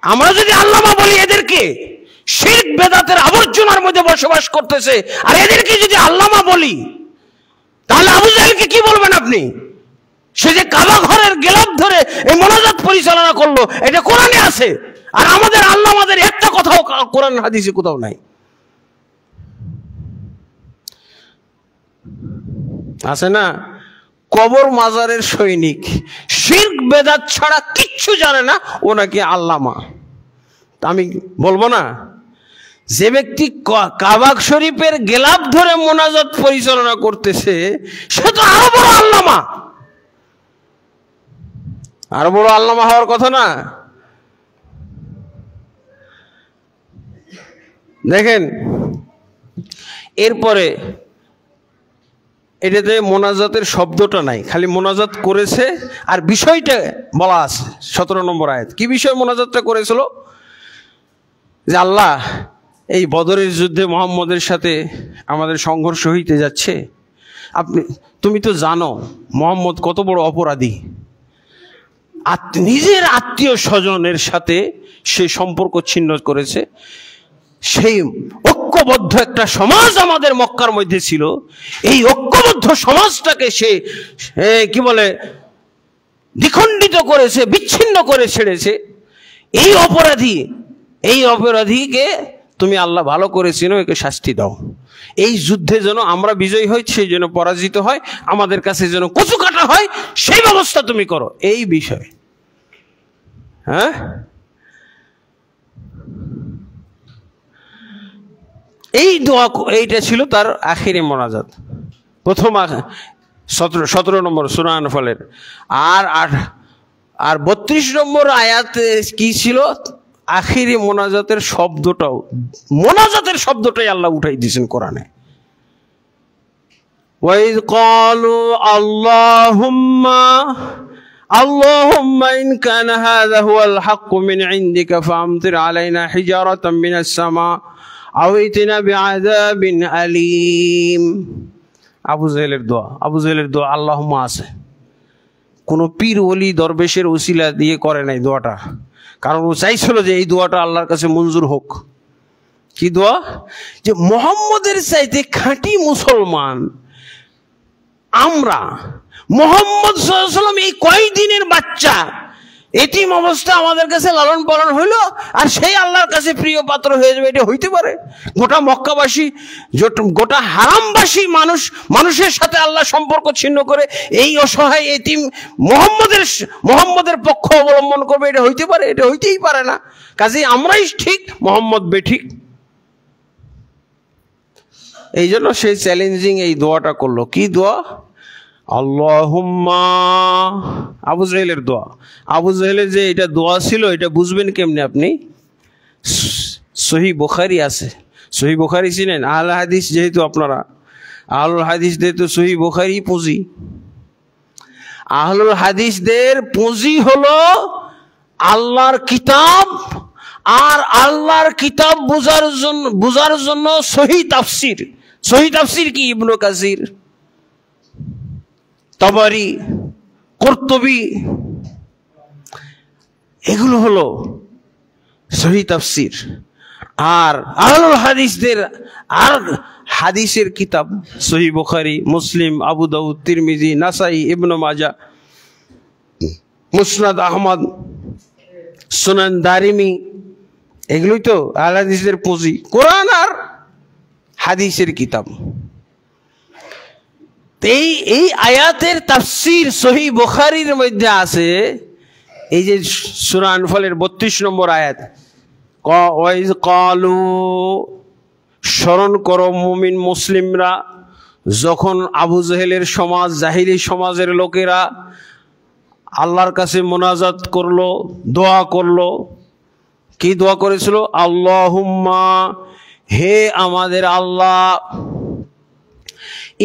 আমরা যদি আল্লামা বলি এদেরকে, শিরক বেদাতের আবর্জনার মধ্যে বসবাস করতেছে, আর এদেরকে যদি আল্লামা বলি, তাহলে আবু জাহেলকে কি বলবেন আপনি? সে যে কাবা ঘরের গেলাপ ধরে এই মোনাজাত পরিচালনা করলো, এটা কোরআনে আছে। আর আমাদের আল্লামাদের একটা কথাও কোরআন হাদিসে কোথাও নাই। আছে না? কবর মাজারের সৈনিক, শিরক বেদাত ছাড়া কিচ্ছু জানে না, ও নাকি আল্লামা। আমি বলবো না, যে ব্যক্তি কাবা শরীফের গেলাপ ধরে মোনাজাত পরিচালনা করতেছে সে তো আরো বড় আল্লামা, আরো বড় আল্লামা হওয়ার কথা না? দেখেন, এরপরে এটাতে মোনাজাতের শব্দটা নাই, খালি মোনাজাত করেছে আর বিষয়টা বলা আছে 17 নম্বর আয়াত। কি বিষয় মোনাজাতটা করেছিল? যে আল্লাহ, এই বদরের যুদ্ধে মুহাম্মদের সাথে আমাদের সংঘর্ষ হইতে যাচ্ছে, তুমি তো জানো মুহাম্মদ কত বড় অপরাধী। নিজের আত্মীয় স্বজনের সাথে সে সম্পর্ক ছিন্ন করেছে। সেই ঐক্যবদ্ধ একটা সমাজ আমাদের মক্কার মধ্যে ছিল, এই ঐক্যবদ্ধ সমাজটাকে সে কি বলে দ্বিখণ্ডিত করেছে, বিচ্ছিন্ন করে ছেড়েছে। এই অপরাধীকে তুমি আল্লাহ ভালো করেছিল, একে শাস্তি দাও। এই যুদ্ধে যেন আমরা বিজয়ী হই, সেই যেন পরাজিত হয়, আমাদের কাছে যেন কচু কাটা হয়, সেই ব্যবস্থা তুমি করো। এই বিষয়, হ্যাঁ, এই দোয়া, এইটা ছিল তার আখিরি মোনাজাত। প্রথম 17 নম্বর সূরা আনফালের। আর 32 নম্বর আয়াত কি ছিল? আখিরি মোনাজাতের শব্দটাই আল্লাহ উঠাই দিয়েছেন কোরআনে। ওয়াইদ ক্বালু আল্লাহুম্মা ইন কানা হাযা হুয়াল হাক্কু মিন ইনদিকা ফামতির আলাইনা হিজারাতাম মিনাস সামা আও ইতিনা বিআযাবিন আলীম। আবু জেহেলের দোয়া আল্লাহুম্মা আছে, কোনো পীর ওলি দরবেশের উসিলা দিয়ে করে নাই দোয়াটা, কারণ ও চাইছিল যে এই দোয়াটা আল্লাহর কাছে মঞ্জুর হোক। কি দোয়া? যে মুহাম্মদের চাইতে খাঁটি মুসলমান আমরা, মুহাম্মদ সাল্লাল্লাহু আলাইহি ওয়াসাল্লাম এই কয়দিনের বাচ্চা এতিম অবস্থা আমাদের কাছে লালন পালন হইল, আর সেই আল্লাহর কাছে প্রিয় পাত্র হয়ে যাবে, এটা হইতে পারে? গোটা মক্কাবাসী, গোটা হারামবাসী মানুষের সাথে আল্লাহ সম্পর্ক ছিন্ন করে এই অসহায় এতিম মুহাম্মদের পক্ষ অবলম্বন করবে, এটা হইতে পারে? এটা হইতেই পারে না। কাজেই আমরাই ঠিক, মুহাম্মদ বেঠিক। এই জন্য সেই চ্যালেঞ্জিং এই দোয়াটা করলো। কি দোয়া? আল্লাহুম্মা। আবু জেহেলের দোয়া। আবু জেহেলের যে এটা দোয়া ছিল, এটা বুঝবেন কেমনে আপনি? সহিহ বুখারী আছে, সহিহ বুখারী চিনেন? আহলে হাদিস যেহেতু আপনারা, আহলুল হাদিস যেহেতু সহিহ বুখারী পুঁজি। আহলুল হাদিসদের পুঁজি হলো আল্লাহর কিতাব, আর আল্লাহর কিতাব বুঝার জন্য সহিহ তাফসীর। সহিহ তাফসীর কি? ইবনে কাসির, তাবারি, কুরতুবী, এগুলো হলো সহিহ তাফসীর। আর আহলুল হাদিসদের আর হাদিসের কিতাব সহিহ বুখারী, মুসলিম, আবু দাউদ, তিরমিজি, নাসাই, ইবনে মাজাহ, মুসনাদ আহমদ, সুনান দারিমি, এগুলোই তো আহলে হাদিসদের পুঁজি। কোরআন আর হাদিসের কিতাব। এই আয়াতের তাফসীর সহিহ বুখারীর মধ্যে আছে। এই যে সূরা আনফালের 32 নম্বর আয়াত, ওয়াইজ ক্বালু, স্মরণ করো মুমিন মুসলিমরা যখন আবু জেহেলের সমাজ, জাহিলি সমাজের লোকেরা আল্লাহর কাছে মোনাজাত করলো, দোয়া করলো। কি দোয়া করেছিল? আল্লাহুম্মা, হে আমাদের আল্লাহ,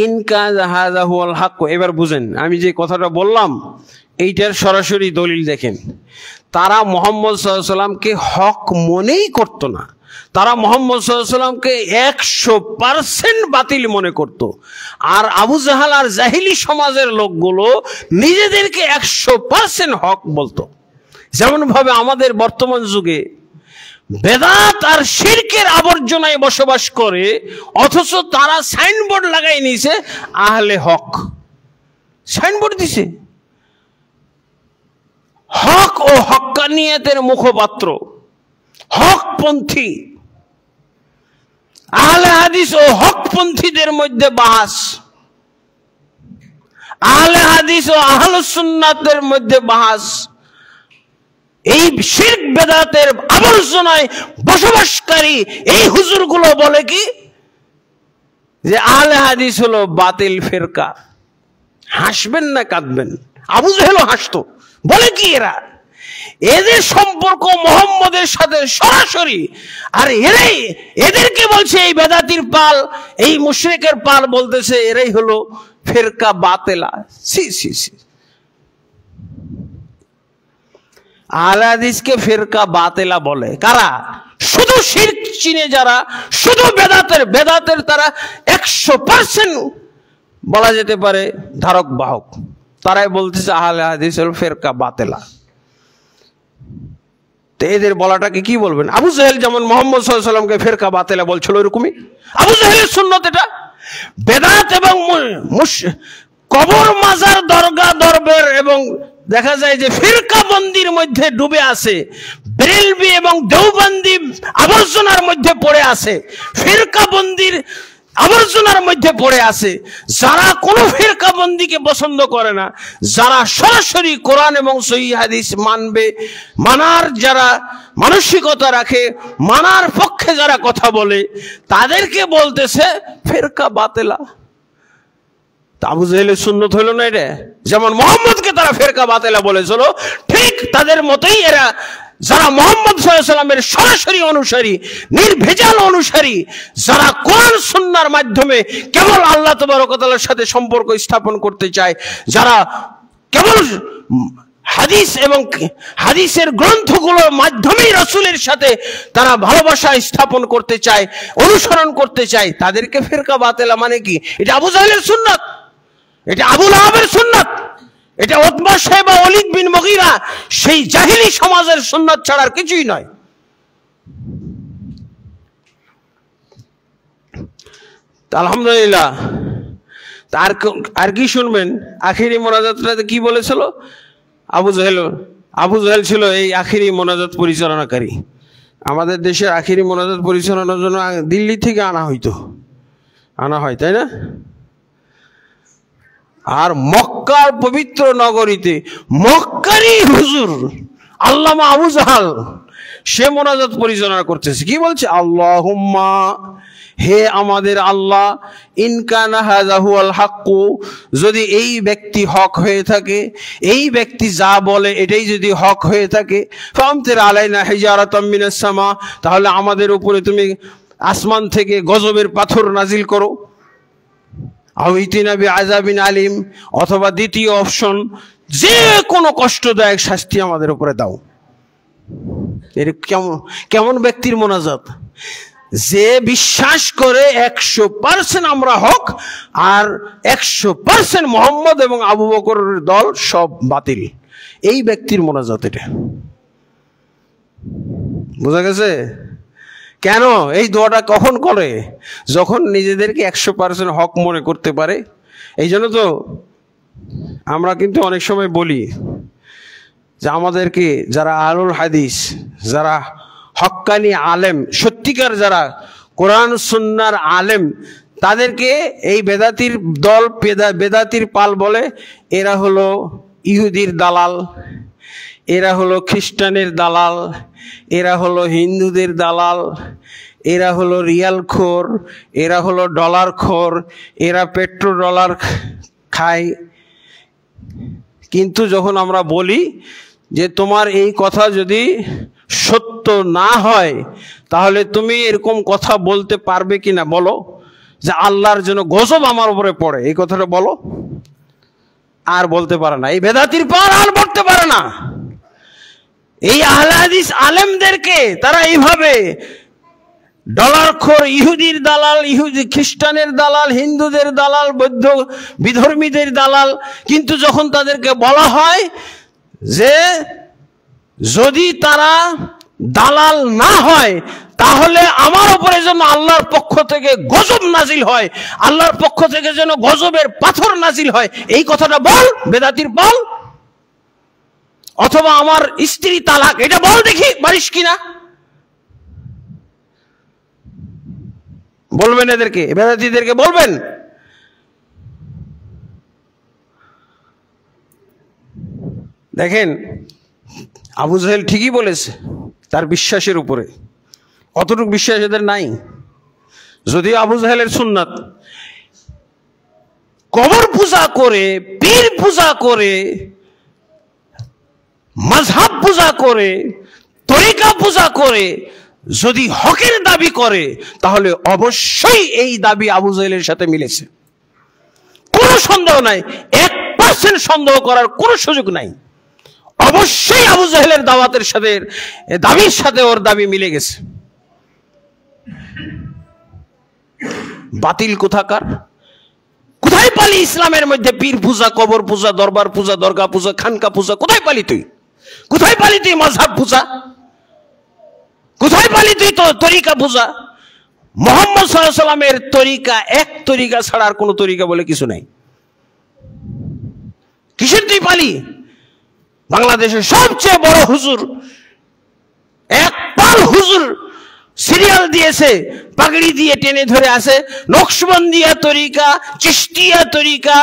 ইন কানা হাযা হুয়াল হাক্কু। এবার বুঝেন, আমি যে কথাটা বললাম এইটার সরাসরি দলিল দেখেন। তারা মুহাম্মদ সাল্লাল্লাহু আলাইহি ওয়াসাল্লামকে হক মনেই করতো না, তারা মুহাম্মদ সাল্লাল্লাহু আলাইহি ওয়াসাল্লামকে 100% বাতিল মনে করত। আর আবু জাহাল আর জাহিলি সমাজের লোকগুলো নিজেদেরকে 100% হক বলতো। যেমন ভাবে আমাদের বর্তমান যুগে বেদাত আর শিরকের আবর্জনায় বসবাস করে, অথচ তারা সাইনবোর্ড লাগাই নিয়েছে আহলে হক। সাইনবোর্ড দিছে, হক ও হক্কানিয়তের মুখপাত্র, হকপন্থী। আহলে হাদিস ও হকপন্থীদের মধ্যে বাহাস, আহলে হাদিস ও আহলুস সুন্নাতের মধ্যে বাহাস। এই শিরক বেদাতের আবর্জনায় বসবাসকারী এই হুজুরগুলো বলে কি যে আহলে হাদিস হলো বাতিল ফিরকা। হাসবেন না কাঁদবেন? আবু জেহেলও হাসতো। বলে কি এদের সম্পর্ক মুহাম্মদের সাথে সরাসরি। আর এদেরকে বলছে এই বেদাতির পাল, এই মুশরিকের পাল, বলতেছে এরাই হলো ফিরকা বাতিলা। সি সি সি। আহলে হাদিসকে ফিরকা বাতিলা বলে কারা? শুধু শিরক চিনে যারা, শুধু বেদাতের তারা 100% বলা যেতে পারে ধারক বাহক, তারাই বলতেছে আহলে হাদিস হল ফিরকা বাতিলা। তো এদের বলাটাকে কি বলবেন? আবু জেহেল যেমন মুহাম্মদ সাল্লাল্লাহু আলাইহি ওয়াসাল্লামকে ফিরকা বাতিলা বলছিল, এরকমই আবু জেহেলের সুন্নাত এটা। বেদাত এবং কবর, মাজার, দরগা, দরবের এবং দেখা যায় যে ফিরকা বন্দির মধ্যে ডুবে আছে, বেরেলভি এবং দেওবন্দি আবর্জনার মধ্যে পড়ে আছে, ফিরকা বন্দির আবর্জনার মধ্যে পড়ে আছে। যারা কোনো ফিরকা বন্দিকে পছন্দ করে না, যারা সরাসরি কোরআন এবং সহিহ হাদিস মানবে, মানার যারা মানসিকতা রাখে, মানার পক্ষে যারা কথা বলে, তাদেরকে বলতেছে ফিরকা বাতিলা। তা আবু জাহেলের সুন্নত হইল না এটা? যেমন মোহাম্মদকে তারা ফেরকা বাতিলা বলেছিল, ঠিক তাদের মতোই এরা যারা মোহাম্মদ সাল্লাল্লাহু আলাইহি ওয়াসাল্লামের সরাসরি অনুসারী, নির্ভেজাল অনুসারী, যারা কোরআন সুন্নাহর মাধ্যমে কেবল আল্লাহ তাবারক ওয়া তাআলার সাথে সম্পর্ক স্থাপন করতে চায়, যারা কেবল হাদিস এবং হাদিসের গ্রন্থগুলোর মাধ্যমেই রাসূলের সাথে তারা ভালোবাসা স্থাপন করতে চায়, অনুসরণ করতে চায়, তাদেরকে ফেরকা বাতিলা মানে কি? এটা আবু জাহেলের সুন্নাত, এটা আবু লাহাবের সুন্নাত, এটা উতবা সাহেব ওয়ালিদ বিন মুগীরা সেই জাহিলি সমাজের সুন্নাত ছাড়া আর কিছুই নয়। আলহামদুলিল্লাহ। আর কি শুনবেন? আখিরি মোনাজাতটাতে কি বলেছিল? আবু জাহেল ছিল এই আখিরি মোনাজাত পরিচালনাকারী। আমাদের দেশের আখিরি মোনাজাত পরিচালনার জন্য দিল্লি থেকে আনা হয়, তাই না? আর মক্কার পবিত্র নগরীতে মক্কারই হুজুর আল্লামা আবু জাহাল সে মোনাজাত পরিচালনা করতেছে। কি বলছে? আল্লাহুম্মা, হে আমাদের আল্লাহ, ইনকানা হাযা হুয়াল হাক্কু, যদি এই ব্যক্তি হক হয়ে থাকে, এই ব্যক্তি যা বলে এটাই যদি হক হয়ে থাকে, ফামতির আলাইনা হিজারাতাম মিনাস সামা, তাহলে আমাদের উপরে তুমি আসমান থেকে গজবের পাথর নাজিল করো। আউইতিনা বিআযাবিন আলিম, অথবা দ্বিতীয় অপশন, যে কোনো কষ্টদায়ক শাস্তি আমাদের উপরে দাও। এর কেমন ব্যক্তির মোনাজাত? যে বিশ্বাস করে 100% আমরা হক আর 100% মোহাম্মদ এবং আবু বকরের দল সব বাতিল, এই ব্যক্তির মোনাজাত এটা। বোঝা গেছে? কেন এই দোয়াটা কখন করে? যখন নিজেদেরকে 100% হক মনে করতে পারে। এই জন্য তো আমরা কিন্তু অনেক সময় বলি যে আমাদেরকে যারা আহলুল হাদিস, যারা হক্কানি আলেম, সত্যিকার যারা কোরআন সুন্নাহর আলেম, তাদেরকে এই বেদাতির দল, বেদাতির পাল বলে এরা হলো ইহুদির দালাল, এরা হলো খ্রিস্টানের দালাল, এরা হলো হিন্দুদের দালাল, এরা হলো রিয়ালখোর, এরা হলো ডলারখোর, এরা পেট্রো ডলার খায়। কিন্তু যখন আমরা বলি যে তোমার এই কথা যদি সত্য না হয় তাহলে তুমি এরকম কথা বলতে পারবে কিনা বলো, যে আল্লাহর জন্য গজব আমার উপরে পড়ে, এই কথাটা বলো। আর বলতে পারে না, এই বেদাতির পার আর বলতে পারে না। এই আহলে হাদিস আলেমদেরকে তারা এইভাবে ডলারখোর, ইহুদির দালাল, ইহুদি খ্রিস্টানের দালাল, হিন্দুদের দালাল, বৌদ্ধ বিধর্মীদের দালাল। কিন্তু যখন তাদেরকে বলা হয় যে যদি তারা দালাল না হয় তাহলে আমার উপরে যেন আল্লাহর পক্ষ থেকে গজব নাজিল হয়, আল্লাহর পক্ষ থেকে যেন গজবের পাথর নাজিল হয়, এই কথাটা বল বেদাতির বল। অথবা আমার স্ত্রী তালাক, এটা বল দেখি পারিস কিনা। বলবেন এদেরকে, বেদাতিদেরকে বলবেন? দেখেন আবু জাহেল ঠিকই বলেছে তার বিশ্বাসের উপরে, কতটুকু বিশ্বাস এদের নাই। যদিও আবু জাহেলের সুন্নাত কবর পূজা করে, পীর পূজা করে, মাযহাব পূজা করে, তরিকা পূজা করে যদি হকের দাবি করে তাহলে অবশ্যই এই দাবি আবু জাহেলের সাথে মিলেছে, কোনো সন্দেহ নাই। 1% সন্দেহ করার কোনো সুযোগ নাই। অবশ্যই আবু জাহেলের দাওয়াতের সাথে, দাবির সাথে ওর দাবি মিলে গেছে। বাতিল কোথাকার! কোথায় পালি ইসলামের মধ্যে পীর পূজা, কবর পূজা, দরবার পূজা, দরগা পূজা, খানকা পূজা? কোথায় পালি তুই? কোথায় পালি তুই মাযহাব পূজা? কোথায় পালি তুই তো তরিকা পূজা? মুহাম্মদ সাল্লাল্লাহু আলাইহি ওয়াসাল্লামের তরিকা, এক তরিকা ছাড়া আর কোনো তরিকা বলে কিছু নাই। কিসের তুই পালি? বাংলাদেশের সবচেয়ে বড় হুজুর, এক পাল হুজুর সিরিয়াল দিয়েছে, পাগড়ি দিয়ে টেনে ধরে আছে, নকশবন্দিয়া তরিকা, চিশতিয়া তরিকা,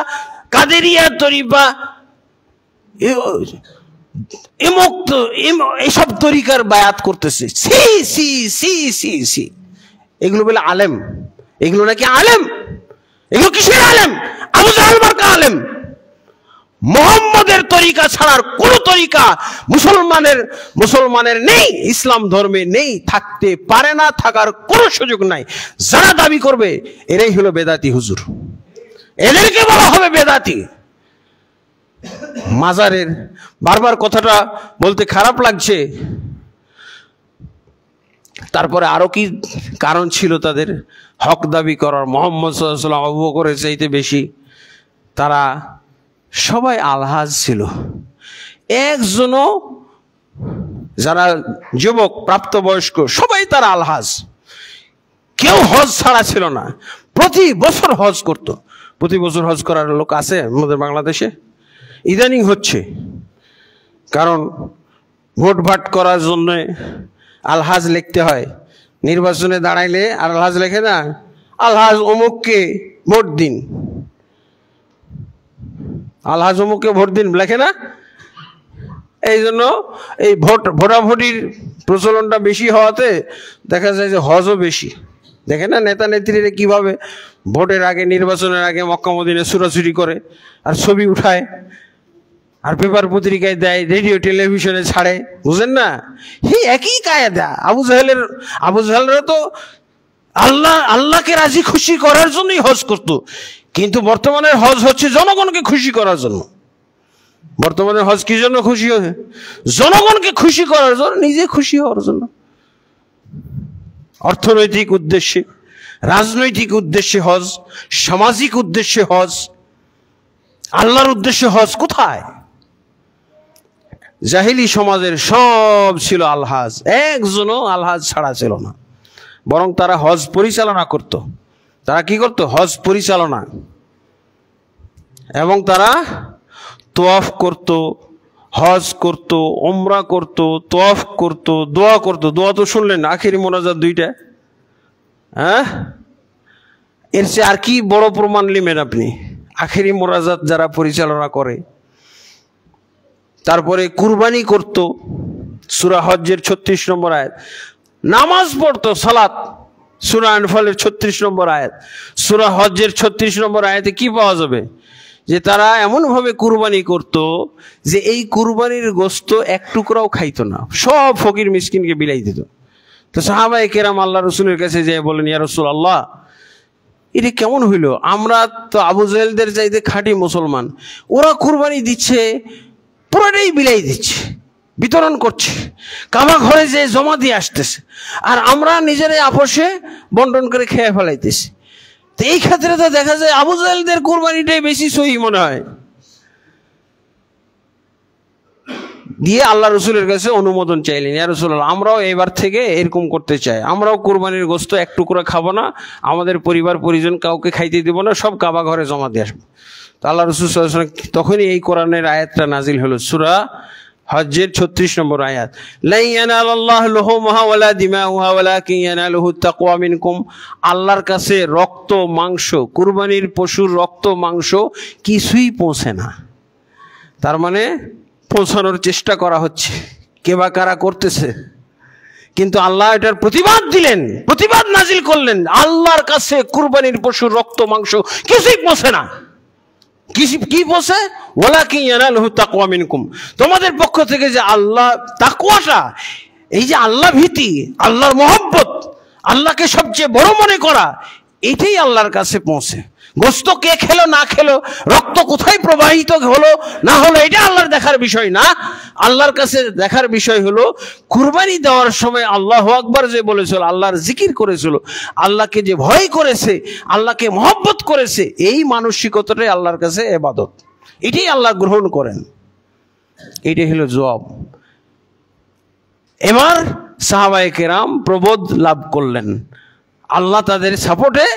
কাদেরিয়া তরিকা, এসব তরিকার বায়াত করতেছে। সি সি সি সি সি, এগুলো বলে আলেম? এগুলো নাকি আলেম? এগুলো কিসের আলেম? আবু জাহেল মার্কা আলেম। মুহাম্মাদের তরিকা ছাড়ার কোন তরিকা মুসলমানের নেই, ইসলাম ধর্মে নেই, থাকতে পারে না, থাকার কোনো সুযোগ নাই। যারা দাবি করবে এরাই হলো বেদাতি হুজুর, এদেরকে বলা হবে বেদাতি। মাজারের বারবার কথাটা বলতে খারাপ লাগছে, তারপরে আরো কি কারণ ছিল তাদের হক দাবি করার? মুহাম্মদ সাল্লাল্লাহু আলাইহি ওয়াসাল্লাম আবু বকরের চাইতে বেশি। তারা সবাই আলহাজ ছিল, একজনও, যারা যুবক প্রাপ্তবয়স্ক সবাই তারা আলহাজ, কেউ হজ ছাড়া ছিল না। প্রতি বছর হজ করত। প্রতি বছর হজ করার লোক আছে আমাদের বাংলাদেশে? ইদানিং হচ্ছে, কারণ ভোট ভাট করার জন্য আলহাজ লিখতে হয়। নির্বাচনে দাঁড়াইলে আর আলহাজ লেখে না, আলহাজ অমুককে ভোট দিন, আলহাজ অমুককে ভোট দিন লেখে না। এই জন্য এই ভোটাভুটির প্রচলনটা বেশি হওয়াতে দেখা যায় যে হজও বেশি। দেখে না নেতা নেত্রীরা কিভাবে ভোটের আগে, নির্বাচনের আগে মক্কা মদিনে ছুটাছুটি করে, আর ছবি উঠায়, আর পেপার পত্রিকায় দেয়, রেডিও টেলিভিশনে ছাড়ে, বুঝেন না? এই একই কায়দা। আবু জাহেলরা তো আল্লাহকে রাজি খুশি করার জন্যই হজ করত, কিন্তু বর্তমানের হজ হচ্ছে জনগণকে খুশি করার জন্য। বর্তমানের হজ কি জন্য খুশি হয়? জনগণকে খুশি করার জন্য, নিজে খুশি হওয়ার জন্য। অর্থনৈতিক উদ্দেশ্যে, রাজনৈতিক উদ্দেশ্যে হজ, সামাজিক উদ্দেশ্যে হজ, আল্লাহর উদ্দেশ্যে হজ কোথায়? জাহিলি সমাজের সব ছিল আলহাজ, একজনও আলহাজ ছাড়া ছিল না। বরং তারা হজ পরিচালনা করত। তারা কি করত? হজ পরিচালনা। এবং তারা তোয়াফ করত, হজ করত, উমরা করত, তোয়াফ করত, দোয়া করত। দোয়া তো শুনলেন, আখেরি মোনাজাত দুইটা। হ্যাঁ, এর চেয়ে আর কি বড় প্রমাণ নেবেন আপনি? আখেরি মোনাজাত যারা পরিচালনা করে। তারপরে কুরবানি করত, সূরা হজ্জের 36 নম্বর আয়াত। নামাজ পড়তো, সালাত, সূরা আনফালের 36 নম্বর আয়াত। সূরা হজ্জের 36 নম্বর আয়াতে কি পাওয়া যাবে? যে তারা এমনভাবে কুরবানি করত যে এই কুরবানির গোস্ত এক টুকরাও খাইতো না, সব ফকির মিসকিনকে বিলাই দিত। তো সাহাবায়ে কেরাম আল্লাহ রসুলের কাছে যেয়ে বলেন, ইয়া রাসূলুল্লাহ, এটা কেমন হইল? আমরা তো আবু জাহেলদের চাইতে খাঁটি মুসলমান, ওরা কুরবানি দিচ্ছে, পুরোটাই বিলাই দিচ্ছে, বিতরণ করছে, কাবা ঘরে যে জমা দিয়ে আসতেছে, আর আমরা নিজেরাই আপোষে বন্টন করে খেয়ে ফেলাইতেছি। তো এই ক্ষেত্রে তো দেখা যায় আবু জাহেলদের কুরবানিটাই বেশি সহি মনে হয়। দিয়ে আল্লাহ রসুলের কাছে অনুমোদন চাইলেন, ইয়া রাসূলুল্লাহ, আমরাও এবার থেকে এরকম করতে চাই, আমরাও কুরবানির গোস্ত এক টুকরা খাবো না, আমাদের পরিবার পরিজন কাউকে খাইতে দিব না, সব কাবা ঘরে জমা দিয়ে আসবো। তো আল্লাহ রসুল সাল্লাল্লাহু আলাইহি ওয়াসাল্লাম তখনই এই কোরআনের আয়াতটা নাজিল হলো, সূরা হজ্জের 36 নম্বর আয়াত, লা ইয়ানালাল্লাহু লুহুমুহা ওয়ালা দিমাউহা ওয়ালাকিন ইয়ানালুহু তাকওয়া মিনকুম। আল্লাহর কাছে রক্ত মাংস, কুরবানির পশুর রক্ত মাংস কিছুই পৌঁছে না। তার মানে পৌঁছানোর চেষ্টা করা হচ্ছে, কে বা কারা করতেছে, কিন্তু আল্লাহ এটার প্রতিবাদ দিলেন, প্রতিবাদ নাজিল করলেন। আল্লাহর কাছে কুরবানির পশুর রক্ত মাংস কিছুই পৌঁছে না। কি পৌঁছে? ওয়ালাকিন ইয়ানালুহু তাকওয়া মিনকুম। তোমাদের পক্ষ থেকে যে আল্লাহ তাকওয়াটা, এই যে আল্লাহ ভীতি, আল্লাহর মহব্বত, আল্লাহকে সবচেয়ে বড় মনে করা, এটাই আল্লাহর কাছে পৌঁছে। গোস্ত কে খেলো না খেলো, রক্ত কোথায় প্রবাহিত হলো না হলো, এটা আল্লাহর দেখার বিষয় না। আল্লাহর কাছে দেখার বিষয় হলো কুরবানি দেওয়ার সময় আল্লাহু আকবার যে বলেছিল, আল্লাহর জিকির করেছিল, আল্লাহকে যে ভয় করেছে, আল্লাহকে মহব্বত করেছে, এই মানসিকতাটাই আল্লাহর কাছে ইবাদত। এটাই আল্লাহ গ্রহণ করেন। এটাই হলো জবাব। এবার সাহাবায়ে কেরাম প্রবোধ লাভ করলেন, আল্লাহ তাদের সাপোর্টে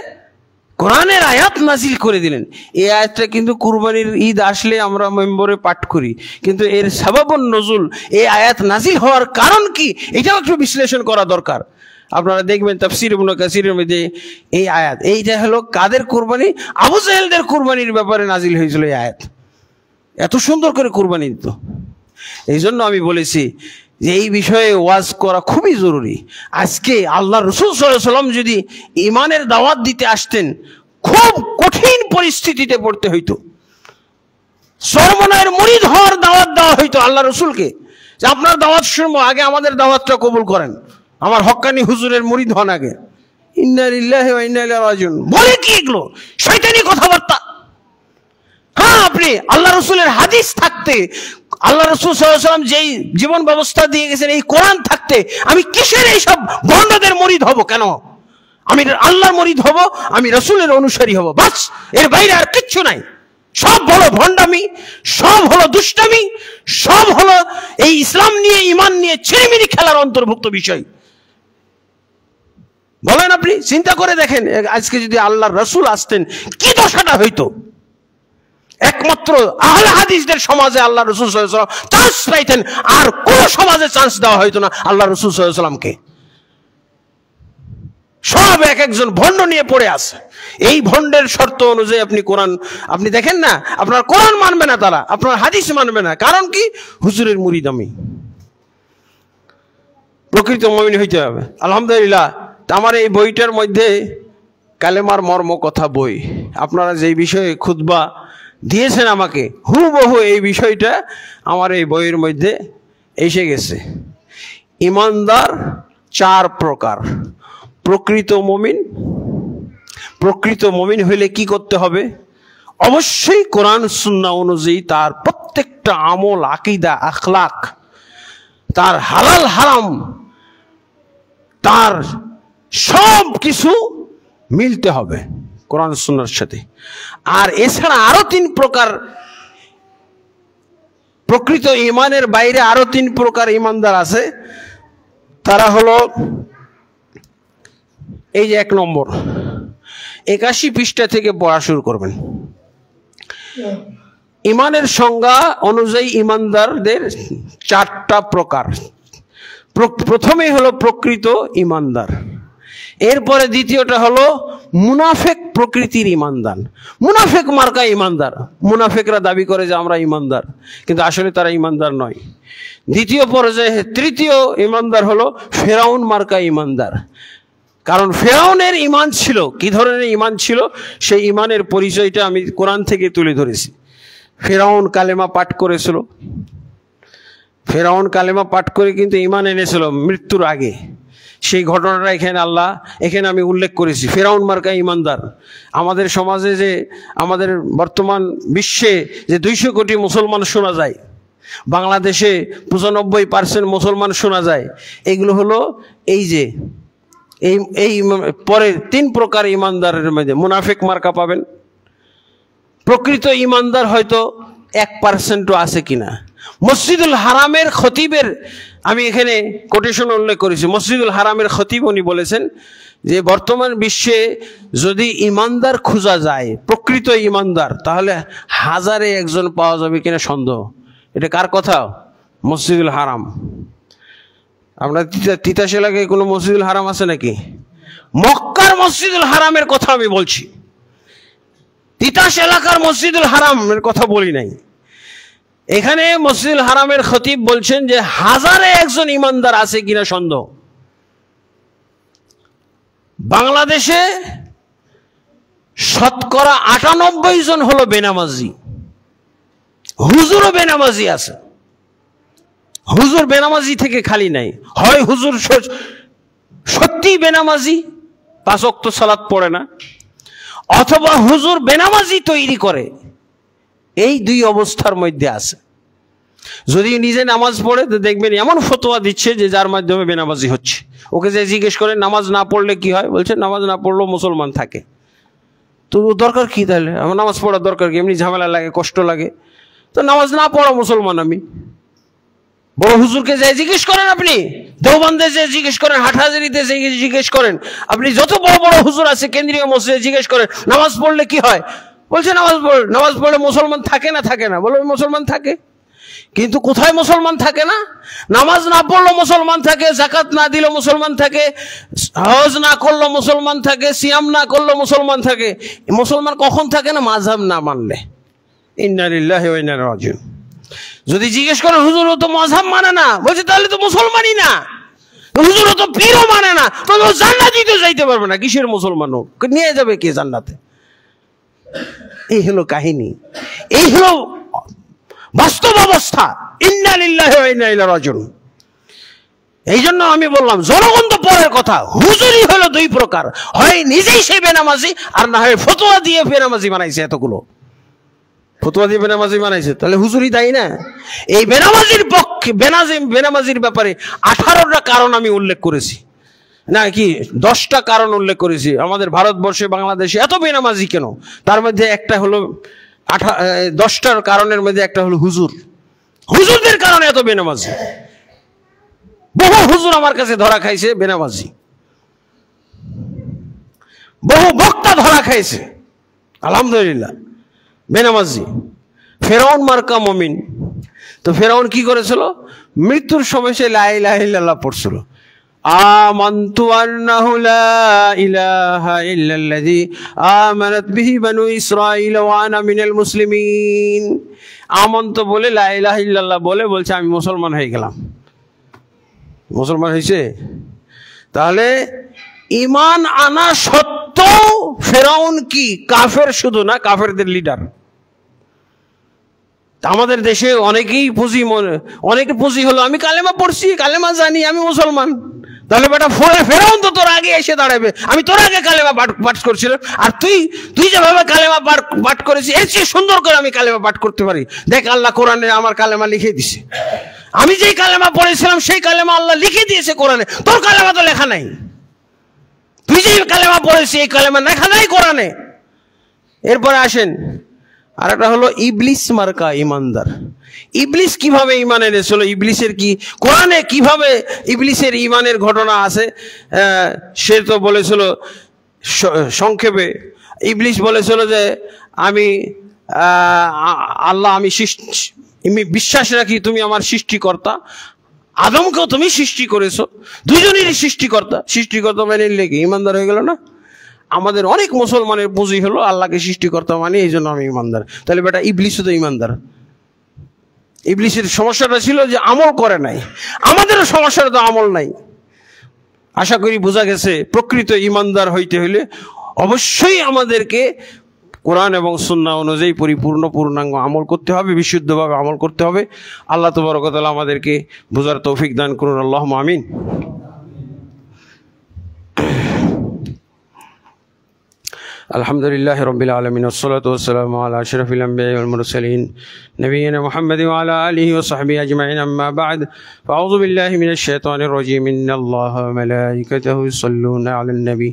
কোরআনের আয়াত নাজিল করে দিলেন। এই আয়াতটা কিন্তু কুরবানির ঈদ আসলে আমরা মেম্বরে পাঠ করি, কিন্তু এর সাবাবুন নুজুল, এই আয়াত নাজিল হওয়ার কারণ কি, এটাও একটু বিশ্লেষণ করা দরকার। আপনারা দেখবেন তাফসীর ইবনে কাসিরের মধ্যে এই আয়াত, এইটা হলো কাদের কুরবানি? আবু জাহেলদের কুরবানির ব্যাপারে নাজিল হয়েছিল এই আয়াত। এত সুন্দর করে কুরবানি দিত। এই জন্য আমি বলেছি যে এই বিষয়ে ওয়াজ করা খুবই জরুরি। আজকে আল্লাহ রাসূল সাল্লাল্লাহু আলাইহি ওয়াসাল্লাম যদি ঈমানের দাওয়াত দিতে আসতেন, খুব কঠিন পরিস্থিতিতে পড়তে হইতো। চরমনায়ের মুরিদ হওয়ার দাওয়াত দেওয়া হইতো আল্লাহ রসুলকে, যে আপনার দাওয়াত শুনবো, আগে আমাদের দাওয়াতটা কবুল করেন, আমার হক্কানি হুজুরের মুরিদ হন আগে। ইন্না লিল্লাহি ওয়া ইন্না ইলাইহি রাজিউন বলে কি এগুলো? শয়তানি কথাবার্তা। হ্যাঁ, আপনি আল্লাহ রসুলের হাদিস থাকতে, আল্লাহ রসুল সাল্লাল্লাহু আলাইহি ওয়াসাল্লাম যেই জীবন ব্যবস্থা দিয়ে গেছেন, এই কোরআন থাকতে আমি কিসের এইসব ভণ্ডদের মুরিদ হব? কেন? আমি আল্লাহর মুরিদ হব, আমি রসুলের অনুসারী হব, বাস, এর বাইরে আর কিচ্ছু নাই। সব হলো ভণ্ডামি, সব হলো দুষ্টামি, সব হলো এই ইসলাম নিয়ে, ইমান নিয়ে ছেড়েমিড়ি খেলার অন্তর্ভুক্ত বিষয়। বলেন, আপনি চিন্তা করে দেখেন, আজকে যদি আল্লাহর রসুল আসতেন কি দশাটা হইতো। একমাত্র আহলে হাদিসদের সমাজে আল্লাহ রসুল সাল্লাল্লাহু আলাইহি ওয়াসাল্লাম চান্স পাইতেন, আর কোন সমাজে চান্স দেওয়া হইতো না আল্লাহ রসুল সাল্লাল্লাহু আলাইহি ওয়াসাল্লামকে। সব এক একজন ভণ্ড নিয়ে পড়ে আছে। এই ভণ্ডের শর্ত অনুযায়ী আপনি কোরআন, আপনি দেখেন না, আপনার কোরআন মানবে না তারা, আপনার হাদিস মানবে না। কারণ কি? হুজুরের মুরিদ আমি। প্রকৃত মুমিন হইতে হবে। আলহামদুলিল্লাহ, আমার এই বইটার মধ্যে কালেমার মর্ম কথা বই, আপনারা যেই বিষয়ে খুতবা দিয়েছেন আমাকে, হুবহু এই বিষয়টা আমার এই বইয়ের মধ্যে এসে গেছে। ইমানদার 4 প্রকার। প্রকৃত মুমিন, প্রকৃত মুমিন হইলে কি করতে হবে? অবশ্যই কোরআন সুন্নাহ অনুযায়ী তার প্রত্যেকটা আমল, আকীদা, আখলাক, তার হালাল হারাম, তার সব কিছু মিলতে হবে কোরআন সুন্নাহর সাথে। আর এছাড়া আরো 3 প্রকার প্রকৃত ইমানের বাইরে আরো 3 প্রকার ইমানদার আছে। তারা হলো, এই যে 1 নম্বর, 81 পৃষ্ঠা থেকে পড়া শুরু করবেন। ইমানের সংজ্ঞা অনুযায়ী ইমানদারদের 4টা প্রকার। প্রথমেই হলো প্রকৃত ইমানদার, এরপরে দ্বিতীয়টা হলো মুনাফেক প্রকৃতির ইমানদার। মুনাফেক মার্কা ইমানদার, মুনাফেকরা দাবি করে যে আমরা ইমানদার, কিন্তু আসলে তারা ইমানদার নয়। দ্বিতীয় পর্যায়ে তৃতীয় ইমানদার হলো ফেরাউন মার্কা ইমানদার। কারণ ফেরাউনের ইমান ছিল, কি ধরনের ইমান ছিল, সেই ইমানের পরিচয়টা আমি কোরআন থেকে তুলে ধরেছি। ফেরাউন কালেমা পাঠ করেছিল, ফেরাউন কালেমা পাঠ করে কিন্তু ইমান এনেছিল মৃত্যুর আগে। সেই ঘটনাটা এখানে আমি উল্লেখ করেছি। ফেরাউন মার্কা ইমানদার। আমাদের সমাজে যে, আমাদের বর্তমান বিশ্বে যে 200 কোটি মুসলমান শোনা যায়, বাংলাদেশে 95% মুসলমান শোনা যায়, এগুলো হলো এই যে এই পরের 3 প্রকার ইমানদারের মধ্যে মুনাফিক মার্কা পাবেন। প্রকৃত ইমানদার হয়তো 1% আছে কিনা। মসজিদুল হারামের খতিবের আমি এখানে কোটেশন উল্লেখ করেছি। মসজিদুল হারামের খতিব উনি বলেছেন যে বর্তমান বিশ্বে যদি ইমানদার খোঁজা যায়, প্রকৃত ইমানদার, তাহলে 1000-এ 1জন পাওয়া যাবে কিনা সন্দেহ। এটা কার কথা? মসজিদুল হারাম। আমরা তিতাস এলাকায় কোনো মসজিদুল হারাম আছে নাকি? মক্কার মসজিদুল হারামের কথা আমি বলছি, তিতাস এলাকার মসজিদুল হারামের কথা বলি নাই। এখানে মসজিদুল হারামের খতিব বলছেন যে 1000-এ 1জন ইমানদার আছে কিনা সন্দেহ। বাংলাদেশে শতকরা 98 জন হলো বেনামাজি। হুজুরও বেনামাজি আছে। হুজুর বেনামাজি থেকে খালি নাই, হয় হুজুর সত্যি বেনামাজি, 5 ওয়াক্ত সালাত পড়ে না, অথবা হুজুর বেনামাজি তৈরি করে। এই 2 অবস্থার মধ্যে আছে। যদি নিজে নামাজ পড়ে তো দেখবেন এমন ফতোয়া দিচ্ছে যে যার মাধ্যমে বেনামাজি হচ্ছে। ওকে যে জিজ্ঞেস করে নামাজ না পড়লে কি হয়, বলছে নামাজ না পড়লেও মুসলমান থাকে। তো দরকার কি তাহলে? আমার নামাজ পড়ার দরকার কি? এমনি ঝামেলা লাগে, কষ্ট লাগে, তো নামাজ না পড়া মুসলমান আমি। বড় হুজুরকে যে জিজ্ঞেস করেন, আপনি দেওবন্দে যে জিজ্ঞেস করেন, হাটহাজারিতে যে জিজ্ঞেস করেন, আপনি যত বড় বড় হুজুর আছে কেন্দ্রীয় মসজিদে জিজ্ঞেস করেন নামাজ পড়লে কি হয়, বলছে নামাজ পড়লে মুসলমান থাকে না। থাকে না বলে মুসলমান থাকে, কিন্তু কোথায় মুসলমান থাকে না? নামাজ না পড়লো মুসলমান থাকে, যাকাত না দিল মুসলমান থাকে, হজ না করলো মুসলমান থাকে, সিয়াম না করলো মুসলমান থাকে। মুসলমান কখন থাকে না? মাযহাব না মানলে। ইন্না লিল্লাহি ওয়া ইন্না ইলাইহি রাজিউন। যদি জিজ্ঞেস করেন হুজুর ও তো মাযহাব মানে না, বলছে তাহলে তো মুসলমানই না। হুজুর ও তো পীরও মানে না, তাহলে জান্নাতেই তো যাইতে পারবে না। কিসের মুসলমান? নিয়ে যাবে কে জান্নাতে? এই হলো কাহিনী, এই হলো বাস্তব অবস্থা। ইন্না লিল্লাহি ওয়া ইন্না ইলাইহি রাজিউন। এই জন্য আমি বললাম জনগণ তো পরের কথা, হুজুরি হলো দুই প্রকার, হয় নিজেই সে বেনামাজি, আর না হয় ফতোয়া দিয়ে বেনামাজি বানাইছে। এতগুলো ফতোয়া দিয়ে বেনামাজি বানাইছে, তাহলে হুজুরি দায়ী না? এই বেনামাজির পক্ষে, বেনামাজির ব্যাপারে 18টা কারণ আমি উল্লেখ করেছি, না কি 10টা কারণ উল্লেখ করেছি। আমাদের ভারতবর্ষে, বাংলাদেশে এত বেনামাজি কেন? তার মধ্যে একটা হলো 10টার কারণের মধ্যে একটা হলো হুজুর। হুজুরদের কারণে এত বেনামাজি। বহু হুজুর আমার কাছে ধরা খাইছে বেনামাজি, বহু বক্তা ধরা খাইছে আলহামদুলিল্লাহ বেনামাজি। ফেরাউন মার্কা মুমিন, তো ফেরাউন কি করেছিল? মৃত্যুর সময় সে লা ইলাহা ইল্লাল্লাহ পড়ছিল। আমানতু আন্নাহু লা ইলাহা ইল্লাল্লাযী আমানাত বিহি বানু ইসরাঈল ওয়া আনা মিনাল মুসলিমিন। আমন্ত বলে লা ইলাহা ইল্লাল্লাহ বলে বলছে আমি মুসলমান হয়ে গেলাম। মুসলমান হয়েছে। তাহলে ঈমান আনা সত্ত্বেও ফেরাউন কি কাফের? শুধু না, কাফেরদের লিডার। আমাদের দেশে অনেকেই অনেকে পুঁজি হলো আমি কালেমা পড়ছি, কালেমা জানি, আমি মুসলমান। তাহলে বেটা ফেরাউন তো তোর আগে এসে দাঁড়াবে, আমি তোর আগে কালেমা পাঠ করছিলাম, আর তুই যেভাবে কালেমা পাঠ করেছিস এর চেয়ে সুন্দর করে আমি কালেমা পাঠ করতে পারি। দেখ আল্লাহ কোরআনে আমার কালেমা লিখে দিছে, আমি যেই কালেমা পড়েছিলাম সেই কালেমা আল্লাহ লিখে দিয়েছে কোরআনে, তোর কালেমা তো লেখা নাই। তুই যেই কালেমা পড়েছিস এই কালেমা লেখা নাই কোরআনে। এরপরে আসেন আর একটা হলো ইবলিস মার্কা ইমানদার। ইবলিস কিভাবে ইমান এনেছিল? ইবলিসের কি কোরআনে কিভাবে ইবলিসের ইমানের ঘটনা আছে? সে তো বলেছিল সংক্ষেপে, ইবলিস বলেছিল যে আমি আল্লাহ, আমি বিশ্বাস রাখি তুমি আমার সৃষ্টিকর্তা, আদমকেও তুমি সৃষ্টি করেছো, দুজনেরই সৃষ্টিকর্তা মানে লেগে ইমানদার হয়ে গেল না? আমাদের অনেক মুসলমানের পুঁজি হলো আল্লাহকে সৃষ্টিকর্তা মানে এই জন্য আমি ইমানদার। তাহলে বেটা ইবলিসও তো ইমানদার। ইবলিসের সমস্যাটা ছিল যে আমল করে নাই, আমাদেরও সমস্যাটা তো আমল নাই। আশা করি বোঝা গেছে প্রকৃত ইমানদার হইতে হলে অবশ্যই আমাদেরকে কোরআন এবং সুন্নাহ অনুযায়ী পূর্ণাঙ্গ আমল করতে হবে, বিশুদ্ধভাবে আমল করতে হবে। আল্লাহ তাবারক ওয়া তাআলা আমাদেরকে বোঝার তৌফিক দান করুন। আল্লাহুম্মা আমিন। আলহামদুলিল্লাহি রাব্বিল আলামিন ওয়াসসালাতু ওয়াসসালামু আলা আশরাফিল আমবিয়া ওয়াল মুরসালিন নবিয়িনা মুহাম্মাদিন ওয়া আলা আলিহি ওয়া সাহবিহি আজমাইন, আম্মা বা'দ। ফাআউযু বিল্লাহি মিনাশ শাইতানির রাজীম। ইন্নাল্লাহা ওয়া মালাইকাতাহু ইউসাল্লুনা আলান নবী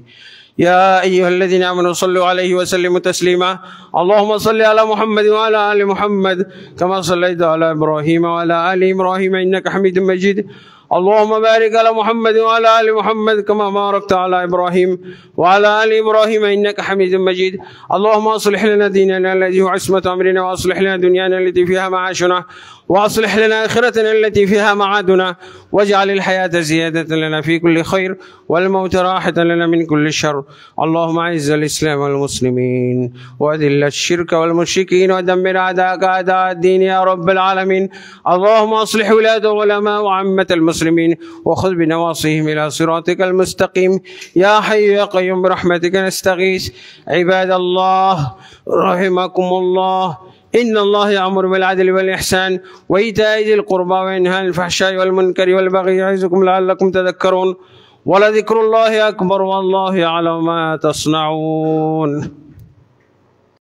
يا أيها الذين آمنوا صلوا عليه وسلموا تسليما اللهم صل على محمد وعلى آل محمد كما صليت على إبراهيم وعلى آل إبراهيم إنك حميد مجيد اللهم بارك على محمد وعلى آل محمد كما باركت على إبراهيم وعلى آل إبراهيم إنك حميد مجيد اللهم أصلح لنا ديننا الذي هو عصمة أمرنا وأصلح لنا دنيانا التي فيها معاشنا وأصلح لنا آخرتنا التي فيها معادنا واجعل الحياة زيادة لنا في كل خير والموت راحة لنا من كل شر اللهم أعز الإسلام والمسلمين وأذل الشرك والمشركين ودمر أعداءك أعداء الدين يا رب العالمين اللهم أصلح ولاة العلماء وعامة المسلمين وخذ بنواصيهم إلى صراطك المستقيم يا حي يا قيوم برحمتك نستغيث عباد الله رحمكم الله إن الله يأمر بالعدل والإحسان وإيتاء ذي القربى وينهى عن الفحشاء والمنكر والبغي يعظكم لعلكم تذكرون ولذكر الله أكبر والله يعلم ما تصنعون.